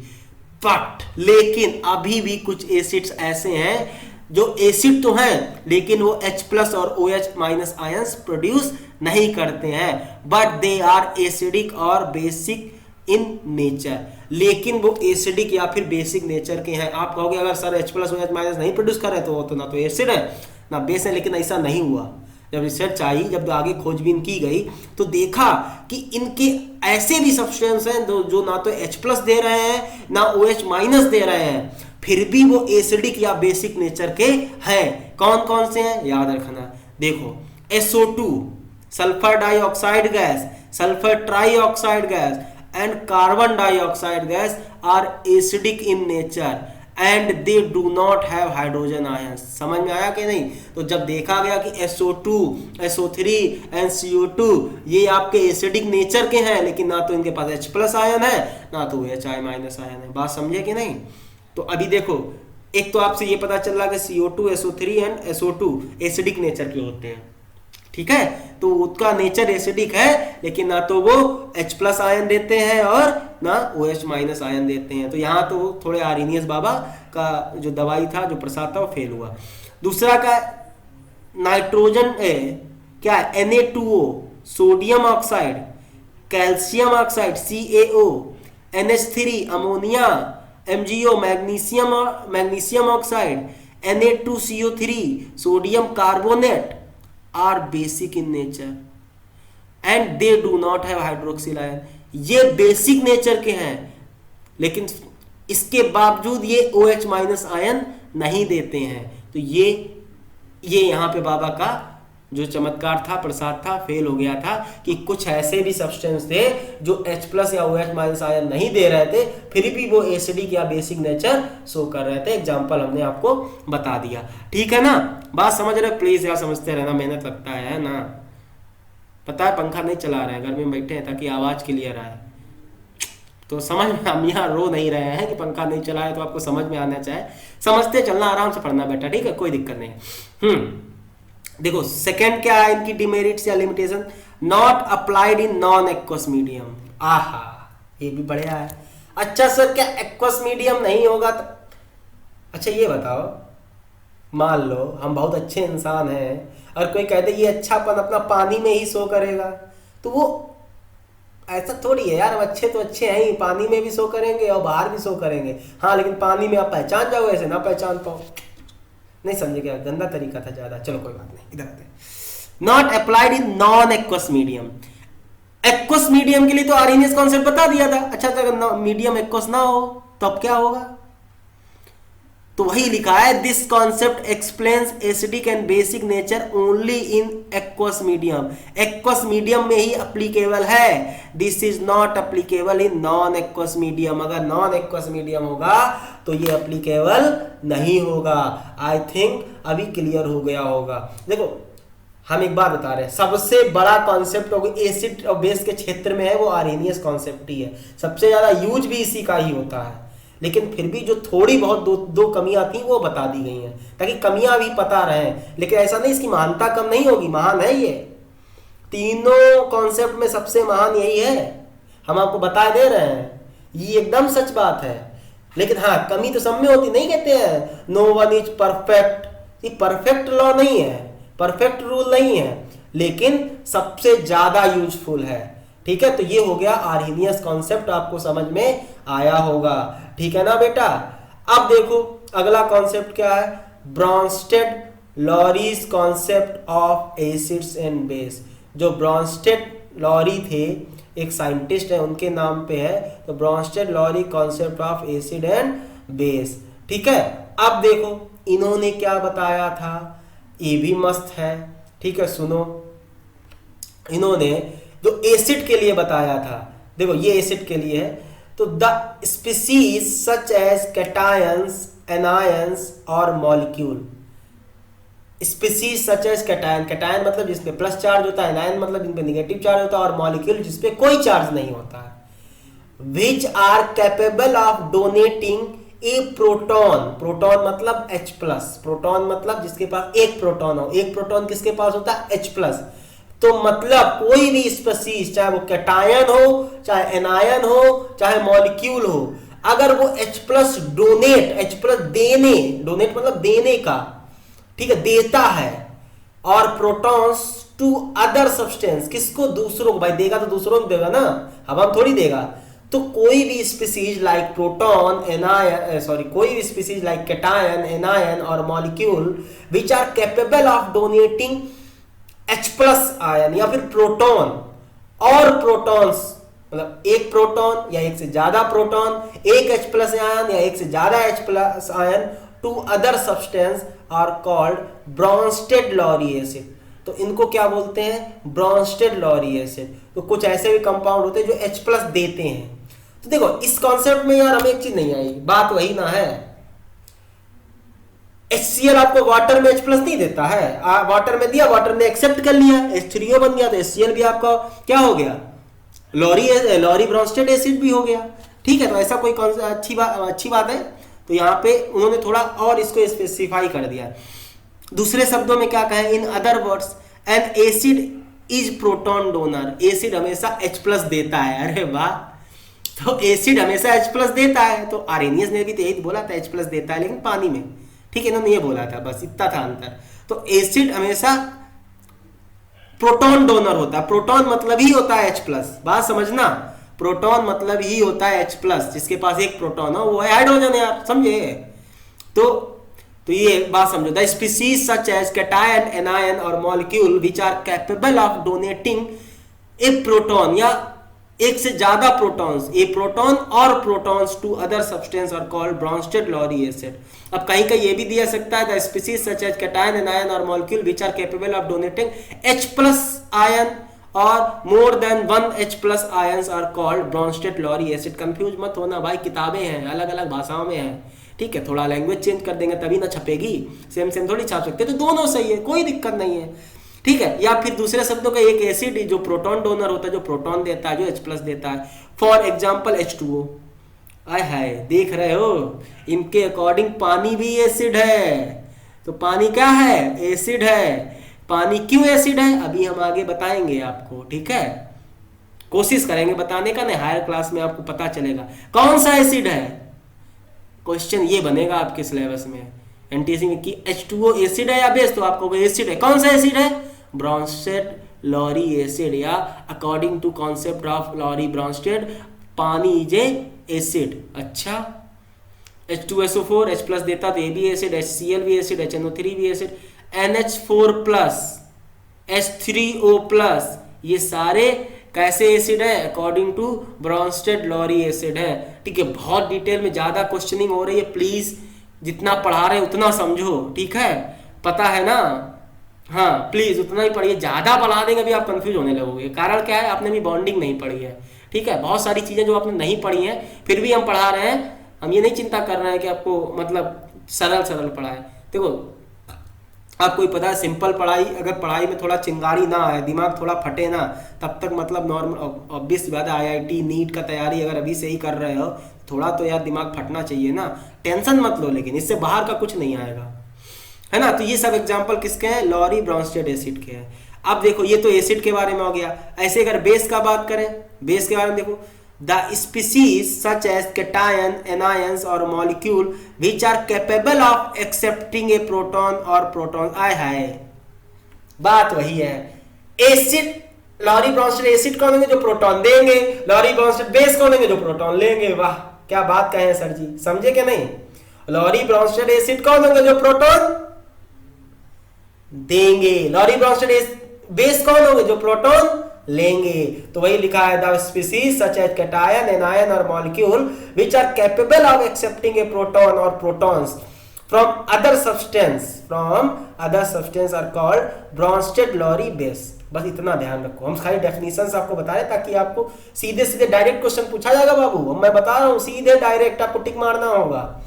but लेकिन अभी भी कुछ एसिड्स ऐसे हैं जो एसिड तो हैं लेकिन वो H+ और OH- ions प्रोड्यूस नहीं करते हैं, बट दे आर एसिडिक और बेसिक इन नेचर। लेकिन वो एसिडिक या फिर बेसिक नेचर के हैं। आप कहोगे अगर सर H+ OH- नहीं प्रोड्यूस कर रहे तो वो तो ना तो एसिड है ना बेस है, लेकिन ऐसा नहीं हुआ। जब रिसर्च आई, जब आगे खोजबीन की गई तो देखा कि इनके ऐसे भी सब्सटेंस हैं जो ना तो H+ दे रहे हैं ना OH- दे रहे हैं, फिर भी वो एसिडिक या बेसिक नेचर के हैं। कौन कौन से हैं याद रखना, देखो SO2 sulphur dioxide gas, sulphur trioxide gas and carbon dioxide gas are acidic in nature and they do not have hydrogen ions। समझ में आया कि नहीं? तो जब देखा गया कि SO2, SO3 and CO2 ये आपके एसिडिक नेचर के हैं, लेकिन ना तो इनके पास H+ आयन है ना तो OH- आयन है। बात समझे कि नहीं? तो अभी देखो, एक तो आपसे ये पता चल रहा कि CO2, SO3 and SO2 acidic nature के होते हैं, ठीक है? तो उसका नेचर एसिडिक है, लेकिन ना तो वो H+ आयन देते हैं और ना OH- आयन देते हैं। तो यहाँ तो थोड़े आर्हेनियस बाबा का जो दवाई था, जो प्रसाद था, वो फेल हुआ। दूसरा का नाइट्रोजन क्या Na2O, sodium oxide, calcium oxide CaO, NH3 ammonia, MgO magnesium oxide, Na2CO3 sodium carbonate are basic in nature and they do not have hydroxyl ion। ये बेसिक नेचर के हैं, लेकिन इसके बावजूद ये OH- आयन नहीं देते हैं। तो ये यहाँ पे बाबा का जो चमत्कार था, प्रसाद था, फेल हो गया था कि कुछ ऐसे भी सब्सटेंस थे जो H+ या OH- आयन नहीं दे रहे थे, फिर भी वो एसिडिक या बेसिक नेचर शो कर रहे थे। एग्जांपल हमने आपको बता दिया, ठीक है ना? बात समझ रहे? प्लीज यार समझते रहना, मेहनत लगता है ना। पता है पंखा नहीं चला रहे हैं, घर में बैठे हैं ताकि आवाज क्लियर आए। तो समझ में, हम यहाँ रो नहीं रहे हैं कि पंखा नहीं चला है, तो आपको समझ में आना चाहिए। समझते चलना, आराम से पढ़ना बेटा, ठीक है? कोई दिक्कत नहीं। देखो सेकंड क्या है इनकी डिमेरिट्स या limitation, not applied in non aqueous medium. आहा, ये भी बढ़िया है। अच्छा सर क्या एक्वस मीडियम नहीं होगा तो? अच्छा ये बताओ, मान लो हम बहुत अच्छे इंसान हैं और कोई कहते ये अच्छापन अपना पानी में ही शो करेगा, तो वो ऐसा थोड़ी है यार। हम अच्छे तो अच्छे हैं ही, पानी में भी शो करेंगे और बाहर भी शो करेंगे। हाँ, लेकिन पानी में आप पहचान जाओ, ऐसे ना पहचान पाओ। नहीं समझे क्या? गंदा तरीका था ज्यादा। चलो कोई बात नहीं, इधर आते हैं। Not applied in non aqueous medium. Aqueous medium के लिए तो आर्हेनियस कॉन्सेप्ट बता दिया था। अच्छा, तो अगर मीडियम एक्वस ना हो तो अब क्या होगा? तो वही लिखा है, this concept explains acidic and basic nature only in aqueous medium. Aqueous medium में ही अप्लीकेबल है, this is not applicable in non aqueous medium. अगर नॉन एक्वस मीडियम होगा तो ये अप्लीकेबल नहीं होगा। आई थिंक अभी क्लियर हो गया होगा। देखो हम एक बार बता रहे हैं, सबसे बड़ा कॉन्सेप्ट एसिड और बेस के क्षेत्र में है वो आर्हेनियस कॉन्सेप्ट ही है। सबसे ज्यादा यूज भी इसी का ही होता है। लेकिन फिर भी जो थोड़ी बहुत दो कमियां थी वो बता दी गई हैं ताकि कमियां भी पता रहे। लेकिन ऐसा नहीं इसकी महानता कम नहीं होगी, महान है ये। तीनों कॉन्सेप्ट में सबसे महान यही है, हम आपको बता दे रहे हैं, ये एकदम सच बात है। लेकिन हाँ कमी तो सब में होती, नहीं कहते हैं नो वन इज परफेक्ट, ये परफेक्ट लॉ नहीं है, परफेक्ट रूल नहीं है, लेकिन सबसे ज्यादा यूजफुल है। ठीक है, तो ये हो गया आर्हेनियस कॉन्सेप्ट, आपको समझ में आया होगा। ठीक है ना बेटा। अब देखो अगला कॉन्सेप्ट क्या है, Bronsted Lowry's concept of acids and base. जो ब्रॉन्स्टेड लॉरी थे, एक साइंटिस्ट है, उनके नाम पे है, तो Brønsted Lowry concept of acid and base. ठीक है, अब देखो इन्होंने क्या बताया था, ये भी मस्त है। ठीक है, सुनो, इन्होंने जो एसिड के लिए बताया था, देखो ये एसिड के लिए है, तो the species such as cations, anions और molecule. Species such as cation, cation मतलब जिसपे प्लस चार्ज होता है, एनायन मतलब जिनपे नेगेटिव चार्ज होता है, और मॉलिक्यूल जिसपे कोई चार्ज नहीं होता है। Which are capable of donating a proton, proton मतलब H प्लस, प्रोटॉन मतलब जिसके पास एक प्रोटॉन हो, एक प्रोटॉन किसके पास होता है H प्लस। तो मतलब कोई भी स्पीसीज, चाहे वो कैटायन हो, चाहे एनायन हो, चाहे मॉलिक्यूल हो, अगर वो H plus donate, H plus देने, डोनेट मतलब देने का, ठीक है, देता है, और प्रोटॉन्स टू अदर सब्सटेंस, किसको, दूसरों को, भाई देगा तो दूसरों को देगा ना, हवा में थोड़ी देगा। तो कोई भी species like proton, anion, sorry, कोई भी स्पीसीज लाइक कैटायन, एनायन और molecule which are capable of donating H plus ion या फिर प्रोटॉन और प्रोटॉन्स, मतलब एक प्रोटॉन या एक से ज्यादा प्रोटॉन, एक H प्लस आयन या एक से ज्यादा H plus ion to other substance are called Bronsted Lowry acid. तो इनको क्या बोलते हैं, ब्रॉन्स्टेड लॉरी एसिड। तो कुछ ऐसे भी कंपाउंड होते हैं जो H प्लस देते हैं। तो देखो इस कॉन्सेप्ट में यार हमें एक चीज नहीं आई, बात वही ना है, HCl आपको वाटर में H प्लस नहीं देता है, वाटर में दिया, वाटर ने एक्सेप्ट कर लिया, H3O बन गया, तो HCl भी आपका क्या हो गया, लॉरी ब्रॉन्स्टेड एसिड भी हो गया। ठीक है, तो ऐसा कोई अच्छी बात है। तो यहाँ पे उन्होंने थोड़ा और इसको स्पेसिफाई कर दिया। दूसरे शब्दों में क्या कहें, in other words N acid is proton donor, acid हमेशा H प्लस देता है। अरे वाह, तो एसिड हमेशा H प्लस देता है, तो आर्हेनियस ने भी तो यही बोला था H प्लस देता है, लेकिन पानी में। ठीक है, इन्होंने ये बोला था, बस इतना था अंतर। तो एसिड हमेशा प्रोटॉन डोनर होता है, प्रोटॉन मतलब ही होता है H प्लस, बात समझना, प्रोटॉन मतलब ही होता है H प्लस, जिसके पास एक प्रोटॉन हो वो है हाइड्रोजन यार, समझे। तो ये बात समझो, the species such as cation, anion और molecule which are capable of donating a proton या एक से ज्यादा प्रोटॉन्स, ए प्रोटॉन और protons to other substance are called Bronsted Lowry acid. अब कहीं का ये भी दिया सकता है, the species such as cation, anion और molecule which are capable of donating H plus ion और more than 1 H plus ions are called Bronsted Lowry acid. Confuse मत होना भाई, किताबें हैं, अलग अलग भाषाओं में हैं। ठीक है, थोड़ा लैंग्वेज चेंज कर देंगे तभी ना छपेगी, सेम सेम थोड़ी छाप सकते, तो दोनों सही है, कोई दिक्कत नहीं है। ठीक है, या फिर दूसरे शब्दों का एक एसिड जो प्रोटॉन डोनर होता है, जो प्रोटॉन देता है, जो H प्लस देता है, फॉर एग्जाम्पल H2O। आय हाय, देख रहे हो, इनके अकॉर्डिंग पानी भी एसिड है। तो पानी क्या है, एसिड है। पानी क्यों एसिड है अभी हम आगे बताएंगे आपको। ठीक है, कोशिश करेंगे बताने का, नहीं हायर क्लास में आपको पता चलेगा कौन सा एसिड है। क्वेश्चन ये बनेगा आपके सिलेबस में एनटीएससी में कि H2O एसिड है या बेस, तो आपको एसिड है, कौन सा एसिड है, ब्रॉन्स्टेड लॉरी एसिड, या according to concept of Lowry Bronsted pani is a acid. अच्छा, H2SO4 H प्लस देता तो ये भी एसिड, HCl भी एसिड, HNO3 भी acid, NH4 plus, H3O plus, ये सारे कैसे एसिड है, according to Bronsted Lowry acid है। ठीक है, बहुत डिटेल में ज्यादा क्वेश्चनिंग हो रही है, प्लीज जितना पढ़ा रहे उतना समझो। ठीक है, पता है ना, हाँ प्लीज उतना ही पढ़िए, ज्यादा पढ़ा देंगे अभी आप कंफ्यूज होने लगोगे। कारण क्या है, आपने भी बॉन्डिंग नहीं पढ़ी है। ठीक है, बहुत सारी चीजें जो आपने नहीं पढ़ी हैं फिर भी हम पढ़ा रहे हैं, हम ये नहीं चिंता कर रहे हैं कि आपको मतलब सरल पढ़ाए। देखो आपको ही पता है सिंपल पढ़ाई, अगर पढ़ाई में थोड़ा चिंगारी ना आए, दिमाग थोड़ा फटे ना, तब तक मतलब नॉर्मल ऑब्वियस बात है, आईआईटी नीट का तैयारी अगर अभी से ही कर रहे हो, थोड़ा तो यार दिमाग फटना चाहिए ना। टेंशन मत लो, लेकिन इससे बाहर का कुछ नहीं आएगा, है ना। तो ये सब एग्जाम्पल किसके हैं? लॉरी ब्रॉन्स्टेड एसिड के हैं। अब देखो ये तो एसिड के बारे में हो गया। ऐसे अगर बेस का बात करें, बेस के बारे में देखो, the species such as cation, anions और molecule which are capable of accepting a proton और प्रोटॉन। आय हाय, बात वही है। एसिड, लॉरी ब्रॉन्स्टेड एसिड कौन होंगे? जो प्रोटॉन देंगे। लॉरी ब्रॉन्स्टेड बेस कौन होंगे? जो प्रोटॉन लेंगे। वाह क्या बात कहे सर जी, समझे क्या नहीं? लॉरी ब्रॉन्स्टेड एसिड कौन होंगे? जो प्रोटॉन देंगे। लॉरी ब्रॉन्स्टेड बेस कौन होंगे? जो प्रोटॉन लेंगे। तो वही लिखा है, the species such as cation, anion और molecule which are capable of accepting a proton और protons from other substance are called Bronsted Lowry base. बस इतना ध्यान रखो, हम खाली डेफिनेशंस आपको बता रहे हैं ताकि आपको सीधे सीधे डायरेक्ट क्वेश्चन पूछा जाएगा बाबू। मैं बता रहा हूं सीधे डायरेक्ट आपको टिक मारना होगा।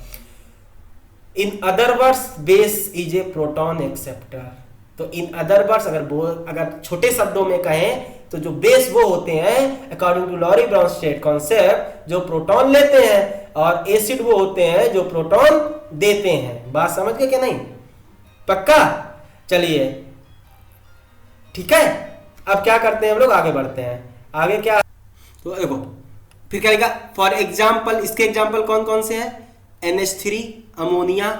In other words base is a proton acceptor. तो इन अदर वर्ड्स अगर छोटे शब्दों में कहें तो जो बेस वो होते हैं according to Lowry Bronsted concept जो प्रोटॉन लेते हैं, और एसिड वो होते हैं जो प्रोटॉन देते हैं। बात समझ गए क्या नहीं? पक्का? चलिए ठीक है, अब क्या करते हैं हम लोग, आगे बढ़ते हैं। आगे क्या, तो देखो फिर क्या लिखा, फॉर एग्जाम्पल, इसके एग्जाम्पल कौन कौन से हैं? NH3, अमोनिया,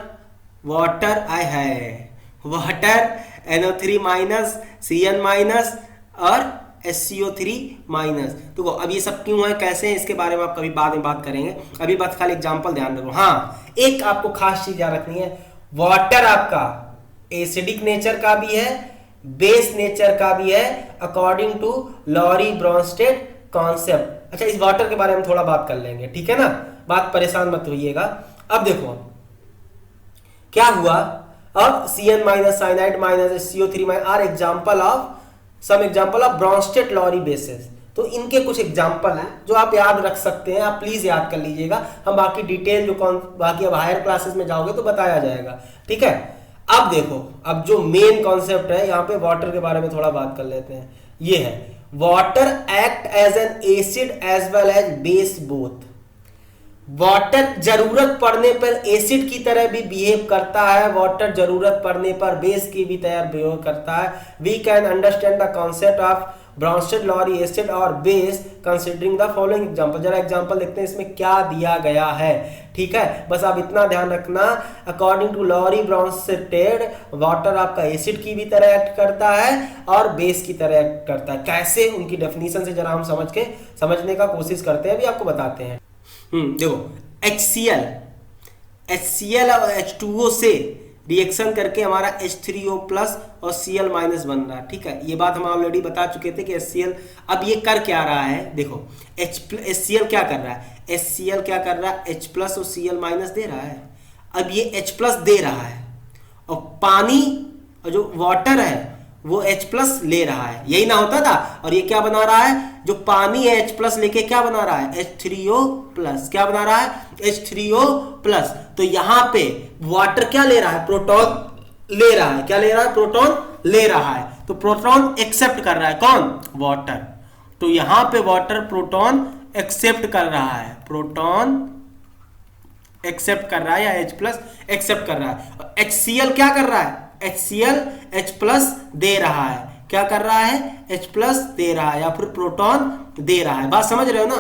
वाटर, आय है water, NO3 minus, Cn minus और SCO3 माइनस। तो अब ये सब क्यों है, कैसे हैं, इसके बारे में आप कभी बाद में बात करेंगे। अभी बस खाली एग्जांपल ध्यान रखो। हाँ, एक आपको खास चीज याद रखनी है, वाटर आपका एसिडिक नेचर का भी है, बेस नेचर का भी है according to Lowry Bronsted concept. अच्छा, इस वाटर के बारे में थोड़ा बात कर लेंगे, ठीक है ना, बात परेशान मत होइएगा। अब देखो क्या हुआ, अब Cn minus, cyanide minus, SCO3 minus are example of some example of Bronsted Lowry bases. तो इनके कुछ एग्जाम्पल हैं जो आप याद रख सकते हैं, आप प्लीज याद कर लीजिएगा। हम बाकी डिटेल जो बाकी अब हायर क्लासेस में जाओगे तो बताया जाएगा, ठीक है। अब देखो, अब जो मेन कॉन्सेप्ट है यहाँ पे वाटर के बारे में थोड़ा बात कर लेते हैं। ये है, water act as an acid as well as base both. Water जरूरत पड़ने पर एसिड की तरह भी बिहेव करता है, वाटर जरूरत पड़ने पर बेस की भी तरह बिहेव करता है। We can understand the concept of Bronsted Lowry acid और base considering the following example. जरा एग्जांपल देखते हैं इसमें क्या दिया गया है, ठीक है। बस आप इतना ध्यान रखना, according to Lowry Bronsted water आपका एसिड की भी तरह एक्ट करता है और बेस की तरह एक्ट करता है। कैसे, उनकी डेफिनेशन से जरा हम समझने का कोशिश करते हैं, अभी आपको बताते हैं। देखो, HCl और H2O से रिएक्शन करके हमारा H3O प्लस और Cl माइनस बन रहा है, ठीक है। ये बात हम ऑलरेडी बता चुके थे कि HCl अब ये कर क्या रहा है। देखो HCl क्या कर रहा है, HCl क्या कर रहा है, H प्लस और Cl माइनस दे रहा है। अब ये H प्लस दे रहा है और पानी और जो वाटर है वो H प्लस ले रहा है, यही ना होता था। और ये क्या बना रहा है, जो पानी है H प्लस लेके क्या बना रहा है, H3O प्लस। क्या बना रहा है, H3O प्लस। तो यहां पे वाटर क्या ले रहा है, प्रोटॉन ले रहा है। क्या ले रहा है, प्रोटॉन ले रहा है। तो प्रोटॉन एक्सेप्ट कर रहा है, कौन, वाटर। तो यहां पे वाटर प्रोटॉन एक्सेप्ट कर रहा है, प्रोटॉन एक्सेप्ट कर रहा है, या H प्लस एक्सेप्ट कर रहा है। HCl क्या कर रहा है, HCl H प्लस दे रहा है। क्या कर रहा है, H प्लस दे रहा है या फिर प्रोटॉन दे रहा है। बात समझ रहे हो ना।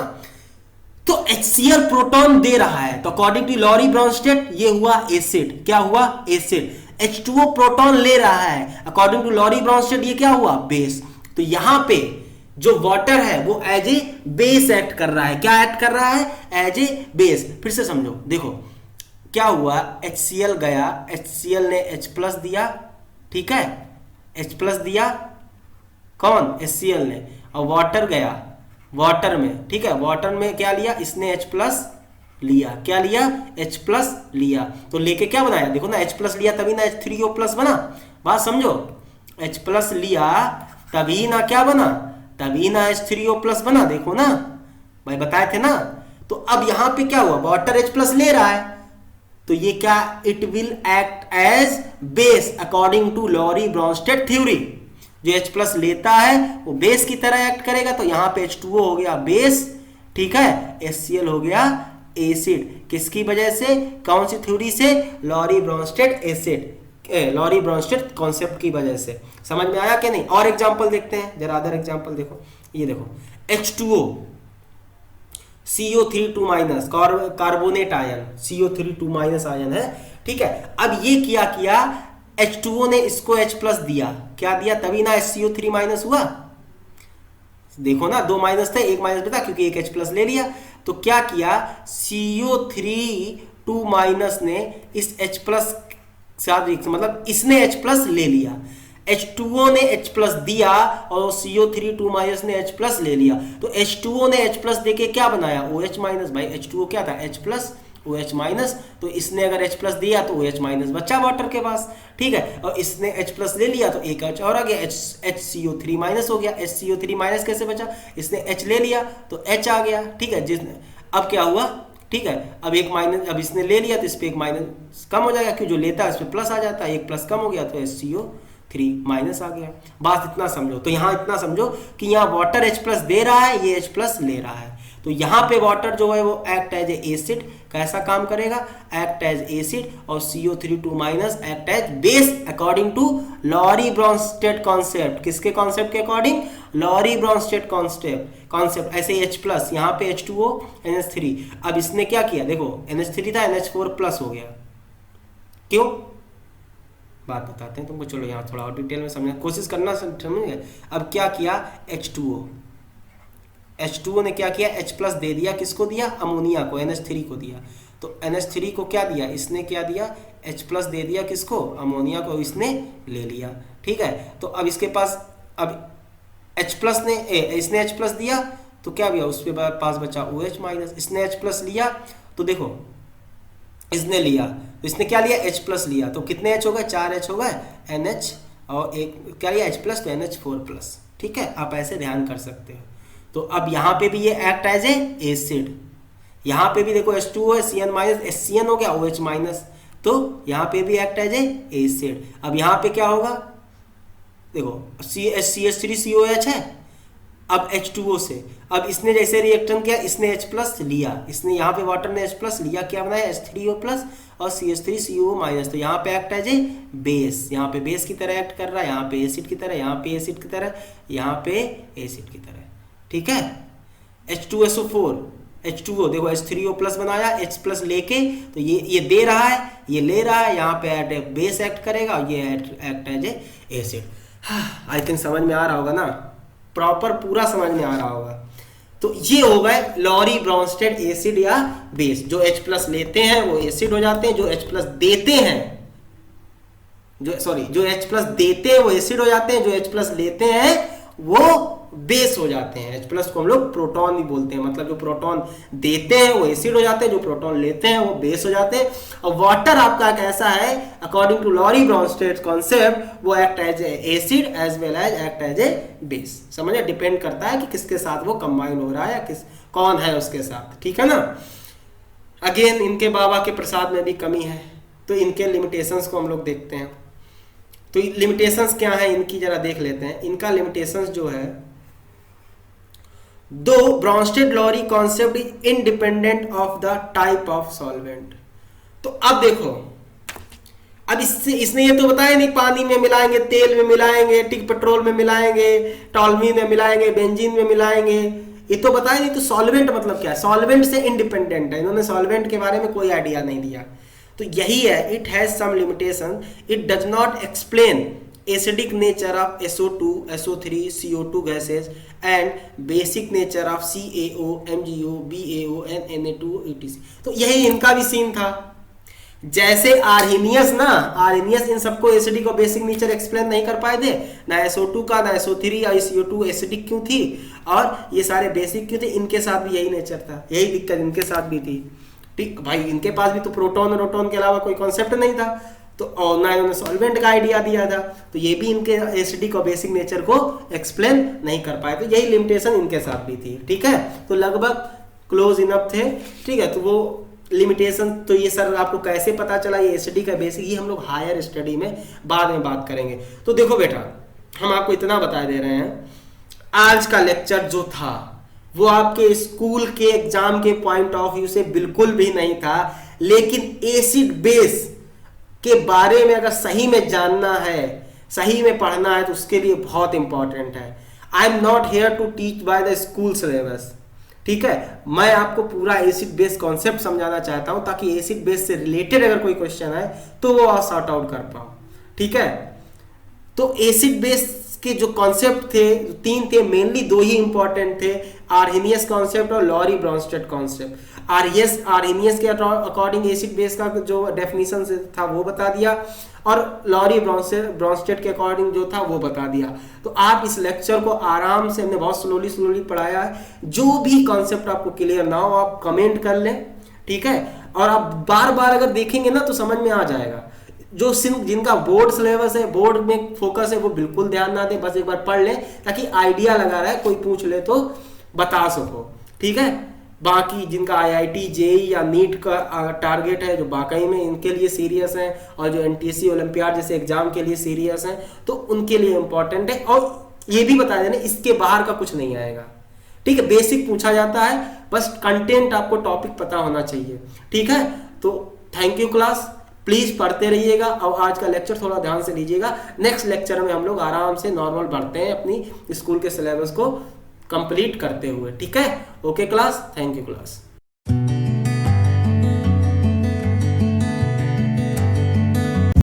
तो HCl प्रोटॉन दे रहा है, तो अकॉर्डिंग टू लॉरी ब्रॉन्स्टेड ये हुआ एसिड। क्या हुआ, एसिड। H2O प्रोटॉन ले रहा है, अकॉर्डिंग टू लॉरी ब्रॉन्स्टेड ये क्या हुआ, बेस। तो यहां पे जो वाटर है वो एज ए बेस एक्ट कर रहा है। क्या एक्ट कर रहा है, एज ए बेस। फिर से समझो, देखो क्या हुआ, HCl गया, HCl ने H प्लस दिया, ठीक है, H प्लस दिया, कौन, HCl ने, और वाटर गया वाटर में, ठीक है। वाटर में क्या लिया, इसने H प्लस लिया। क्या लिया, H प्लस लिया। तो लेके क्या बनाया, देखो ना, H प्लस लिया तभी ना H3O प्लस बना। बात समझो, H प्लस लिया तभी ना क्या बना, तभी ना H3O प्लस बना। देखो ना भाई, बताए थे ना। तो अब यहां पे क्या हुआ, वाटर H प्लस ले रहा है, तो ये क्या, it will act as base according to Lowry Bronsted theory. जो H प्लस लेता है वो बेस की तरह एक्ट करेगा, तो यहाँ पे H2O हो गया बेस, ठीक है, HCl हो गया एसिड। किसकी वजह से, कौन सी थ्योरी से, Lowry Bronsted acid, Lowry Bronsted concept की वजह से। समझ में आया कि नहीं? और एग्जांपल देखते हैं जरा, अदर एग्जांपल देखो, ये देखो H2O CO3 carbonate ion, CO3 ion है, ठीक है। अब ये किया H2O ने इसको H प्लस दिया, क्या दिया, तभी ना CO3 हुआ। देखो ना, 2 माइनस थे, 1 माइनस बता, क्योंकि एक H प्लस ले लिया। तो क्या किया, CO3 ने इस H प्लस साथ, मतलब इसने H प्लस ले लिया, H2O ने H प्लस दिया और CO3 ने H प्लस ले लिया। तो H2O ने H प्लस देके क्या बनाया, OH माइनस। भाई H2O क्या था, H प्लस OH माइनस, तो इसने अगर H प्लस दिया तो OH माइनस बचा वाटर के पास, ठीक है। और इसने H प्लस ले लिया तो एक H और आ गया, HCO3 हो गया। HCO3 कैसे बचा, इसने H ले लिया तो H आ गया, ठीक है। जिसने अब क्या हुआ, ठीक है, अब एक माइनस, अब इसने ले लिया तो इस पे एक माइनस कम हो जाएगा, क्यों, जो लेता है इस पे प्लस आ जाता है, एक प्लस कम हो गया तो HCO3 आ गया। बात इतना समझो। तो यहाँ इतना समझो कि यहाँ वाटर H प्लस दे रहा है, ये H प्लस ले रहा है, तो यहाँ पे वाटर जो है वो एक्ट एज एसिड, कैसा काम करेगा, एक्ट एज एसिड, और CO3 act as base according to Lowry Bronsted concept. किसके कॉन्सेप्ट के अकॉर्डिंग, लॉरी ब्रॉन्स्टेड कॉन्सेप्ट। ऐसे H प्लस, यहाँ पे H2O NH3, अब इसने क्या किया, देखो NH3 था, NH4 प्लस हो गया, क्यों, बात बताते हैं तुमको, चलो यहाँ थोड़ा और डिटेल में समझने कोशिश करना, समझे। अब क्या किया, H2O ने क्या किया, H प्लस दे दिया, किसको दिया, अमोनिया को, NH3 को दिया। तो NH3 को क्या दिया, इसने क्या दिया, H प्लस दे दिया, किसको, अमोनिया को, इसने ले लिया, ठीक है। तो अब इसके पास, अब H प्लस ने इसने H प्लस दिया तो क्या दिया, उसके पास बचा OH माइनस। इसने H प्लस लिया तो देखो, इसने लिया तो इसने क्या लिया, H प्लस लिया, तो कितने H हो गए, 4 H हो गए, NH और एक क्या लिया, H प्लस, तो NH4 प्लस, ठीक है। आप ऐसे ध्यान कर सकते हो। तो अब यहाँ पे भी ये एक्ट एज ए एसिड, यहाँ पे भी देखो H2O है, CN माइनस, HCN हो गया, OH माइनस, तो यहाँ पे भी एक्ट एज ए एसिड। अब यहाँ पे क्या होगा, देखो CH3COH है, अब H2O से, अब इसने जैसे रिएक्शन किया, इसने H प्लस लिया, इसने यहाँ पे वाटर ने H प्लस लिया, क्या बनाया, H3O प्लस और CH3CO माइनस, तो यहाँ पे एक्ट एज ए बेस, यहाँ पे बेस की तरह एक्ट कर रहा है, यहाँ पे एसिड की तरह, यहाँ पे एसिड की तरह, यहाँ पे एसिड की तरह, ठीक है। H2SO4, H2O देखो H3O प्लस बनाया, H प्लस लेके, तो ये दे रहा है, ये ले रहा है, यहाँ पे एट बेस एक्ट करेगा, ये act as a acid. I think समझ में आ रहा होगा ना, प्रॉपर पूरा समझ में आ रहा होगा। तो ये हो गए लॉरी ब्रॉन्स्टेड एसिड या बेस। जो H प्लस लेते हैं वो एसिड हो जाते हैं, जो H प्लस देते हैं, जो H प्लस देते हैं वो एसिड हो जाते हैं, जो H प्लस लेते हैं वो बेस हो जाते हैं। H प्लस को हम लोग प्रोटॉन भी बोलते हैं, मतलब जो प्रोटॉन देते हैं वो एसिड हो जाते हैं, जो प्रोटॉन लेते हैं वो बेस हो जाते हैं। और वाटर आपका कैसा है, according to Lowry Bronsted concept, वो act as a acid as well as act as a base. समझे, डिपेंड करता है कि किसके साथ वो कंबाइन हो रहा है, या कौन है उसके साथ, ठीक है ना। अगेन इनके बाबा के प्रसाद में भी कमी है, तो इनके लिमिटेशंस को हम लोग देखते हैं। तो लिमिटेशंस क्या है इनकी, जरा देख लेते हैं। इनका लिमिटेशंस जो है, दो Brønsted Lowry concept is independent of the type of solvent. तो अब देखो, अब इसने ये तो बताया नहीं, पानी में मिलाएंगे, तेल में मिलाएंगे, ठीक, पेट्रोल में मिलाएंगे, टॉल्मीन में मिलाएंगे, बेंजीन में मिलाएंगे, ये तो बताया नहीं। तो सॉल्वेंट मतलब क्या है, सॉल्वेंट से इंडिपेंडेंट है, इन्होंने सॉल्वेंट के बारे में कोई आइडिया नहीं दिया। तो यही है, it has some limitation, it does not explain acidic nature of SO2, SO3, CO2 gases and basic nature of CaO, MgO, BaO and Na2 etc। तो यही इनका भी सीन था। जैसे आर्हीनियस इन सबको एसिडिक और बेसिक नेचर एक्सप्लेन नहीं कर पाए थे, ना SO2 का, ना SO3 और CO2 एसिडिक क्यों थी और ये सारे बेसिक क्यों थे, इनके साथ भी यही नेचर था, यही दिक्कत इनके साथ भी थी। ठीक भाई, इनके पास भी तो प्रोटॉन और प्रोटॉन के अलावा कोई कॉन्सेप्ट नहीं था, तो और ना इन्होंने सॉल्वेंट का आइडिया दिया था, तो ये भी इनके एसिडिक और बेसिक नेचर को एक्सप्लेन नहीं कर पाए, तो यही लिमिटेशन इनके साथ भी थी। ठीक है, तो लगभग क्लोज इनफ थे। ठीक है, तो वो लिमिटेशन, तो ये सर आपको कैसे पता चला, ये एसडी का बेसिक, ये हम लोग हायर स्टडी में बाद में बात करेंगे। तो देखो बेटा, हम आपको इतना बता दे रहे हैं, आज का लेक्चर जो था वो आपके स्कूल के एग्जाम के पॉइंट ऑफ व्यू से बिल्कुल भी नहीं था, लेकिन एसिड बेस के बारे में अगर सही में जानना है, सही में पढ़ना है, तो उसके लिए बहुत इंपॉर्टेंट है। I am not here to teach by the school syllabus, ठीक है, मैं आपको पूरा एसिड बेस कॉन्सेप्ट समझाना चाहता हूं, ताकि एसिड बेस से रिलेटेड अगर कोई क्वेश्चन है तो वो आप सॉर्ट आउट कर पाओ, ठीक है। तो एसिड बेस के जो कॉन्सेप्ट थे 3 थे, मेनली 2 ही इंपॉर्टेंट थे, आर्हेनियस कॉन्सेप्ट और लॉरी ब्रॉन्स्टेड कॉन्सेप्ट। आर्हेनियस के अकॉर्डिंग एसिड बेस का जो डेफिनेशन था वो बता दिया, और लॉरी ब्रॉन्स्टेड के अकॉर्डिंग जो था वो बता दिया। तो आप इस लेक्चर को आराम से, हमने बहुत स्लोली पढ़ाया है, जो भी कॉन्सेप्ट आपको क्लियर ना हो आप कमेंट कर लें, ठीक है, और आप बार बार अगर देखेंगे ना तो समझ में आ जाएगा। जो जिनका बोर्ड सिलेबस है, बोर्ड में फोकस है, वो बिल्कुल ध्यान ना दें, बस एक बार पढ़ लें ताकि आइडिया लगा रहा है, कोई पूछ ले तो बता सको, ठीक है। बाकी जिनका आईआईटी, जेई या नीट का टारगेट है, जो वाकई में इनके लिए सीरियस है, और जो एनटीएससी ओलंपियाड जैसे एग्जाम के लिए सीरियस है, तो उनके लिए इंपॉर्टेंट है। और ये भी बता देना, इसके बाहर का कुछ नहीं आएगा, ठीक है, बेसिक पूछा जाता है, बस कंटेंट आपको टॉपिक पता होना चाहिए, ठीक है। तो थैंक यू क्लास, प्लीज पढ़ते रहिएगा, और आज का लेक्चर थोड़ा ध्यान से लीजिएगा। नेक्स्ट लेक्चर में हम लोग आराम से नॉर्मल बढ़ते हैं अपनी स्कूल के सिलेबस को कंप्लीट करते हुए, ठीक है। Okay class, thank you class.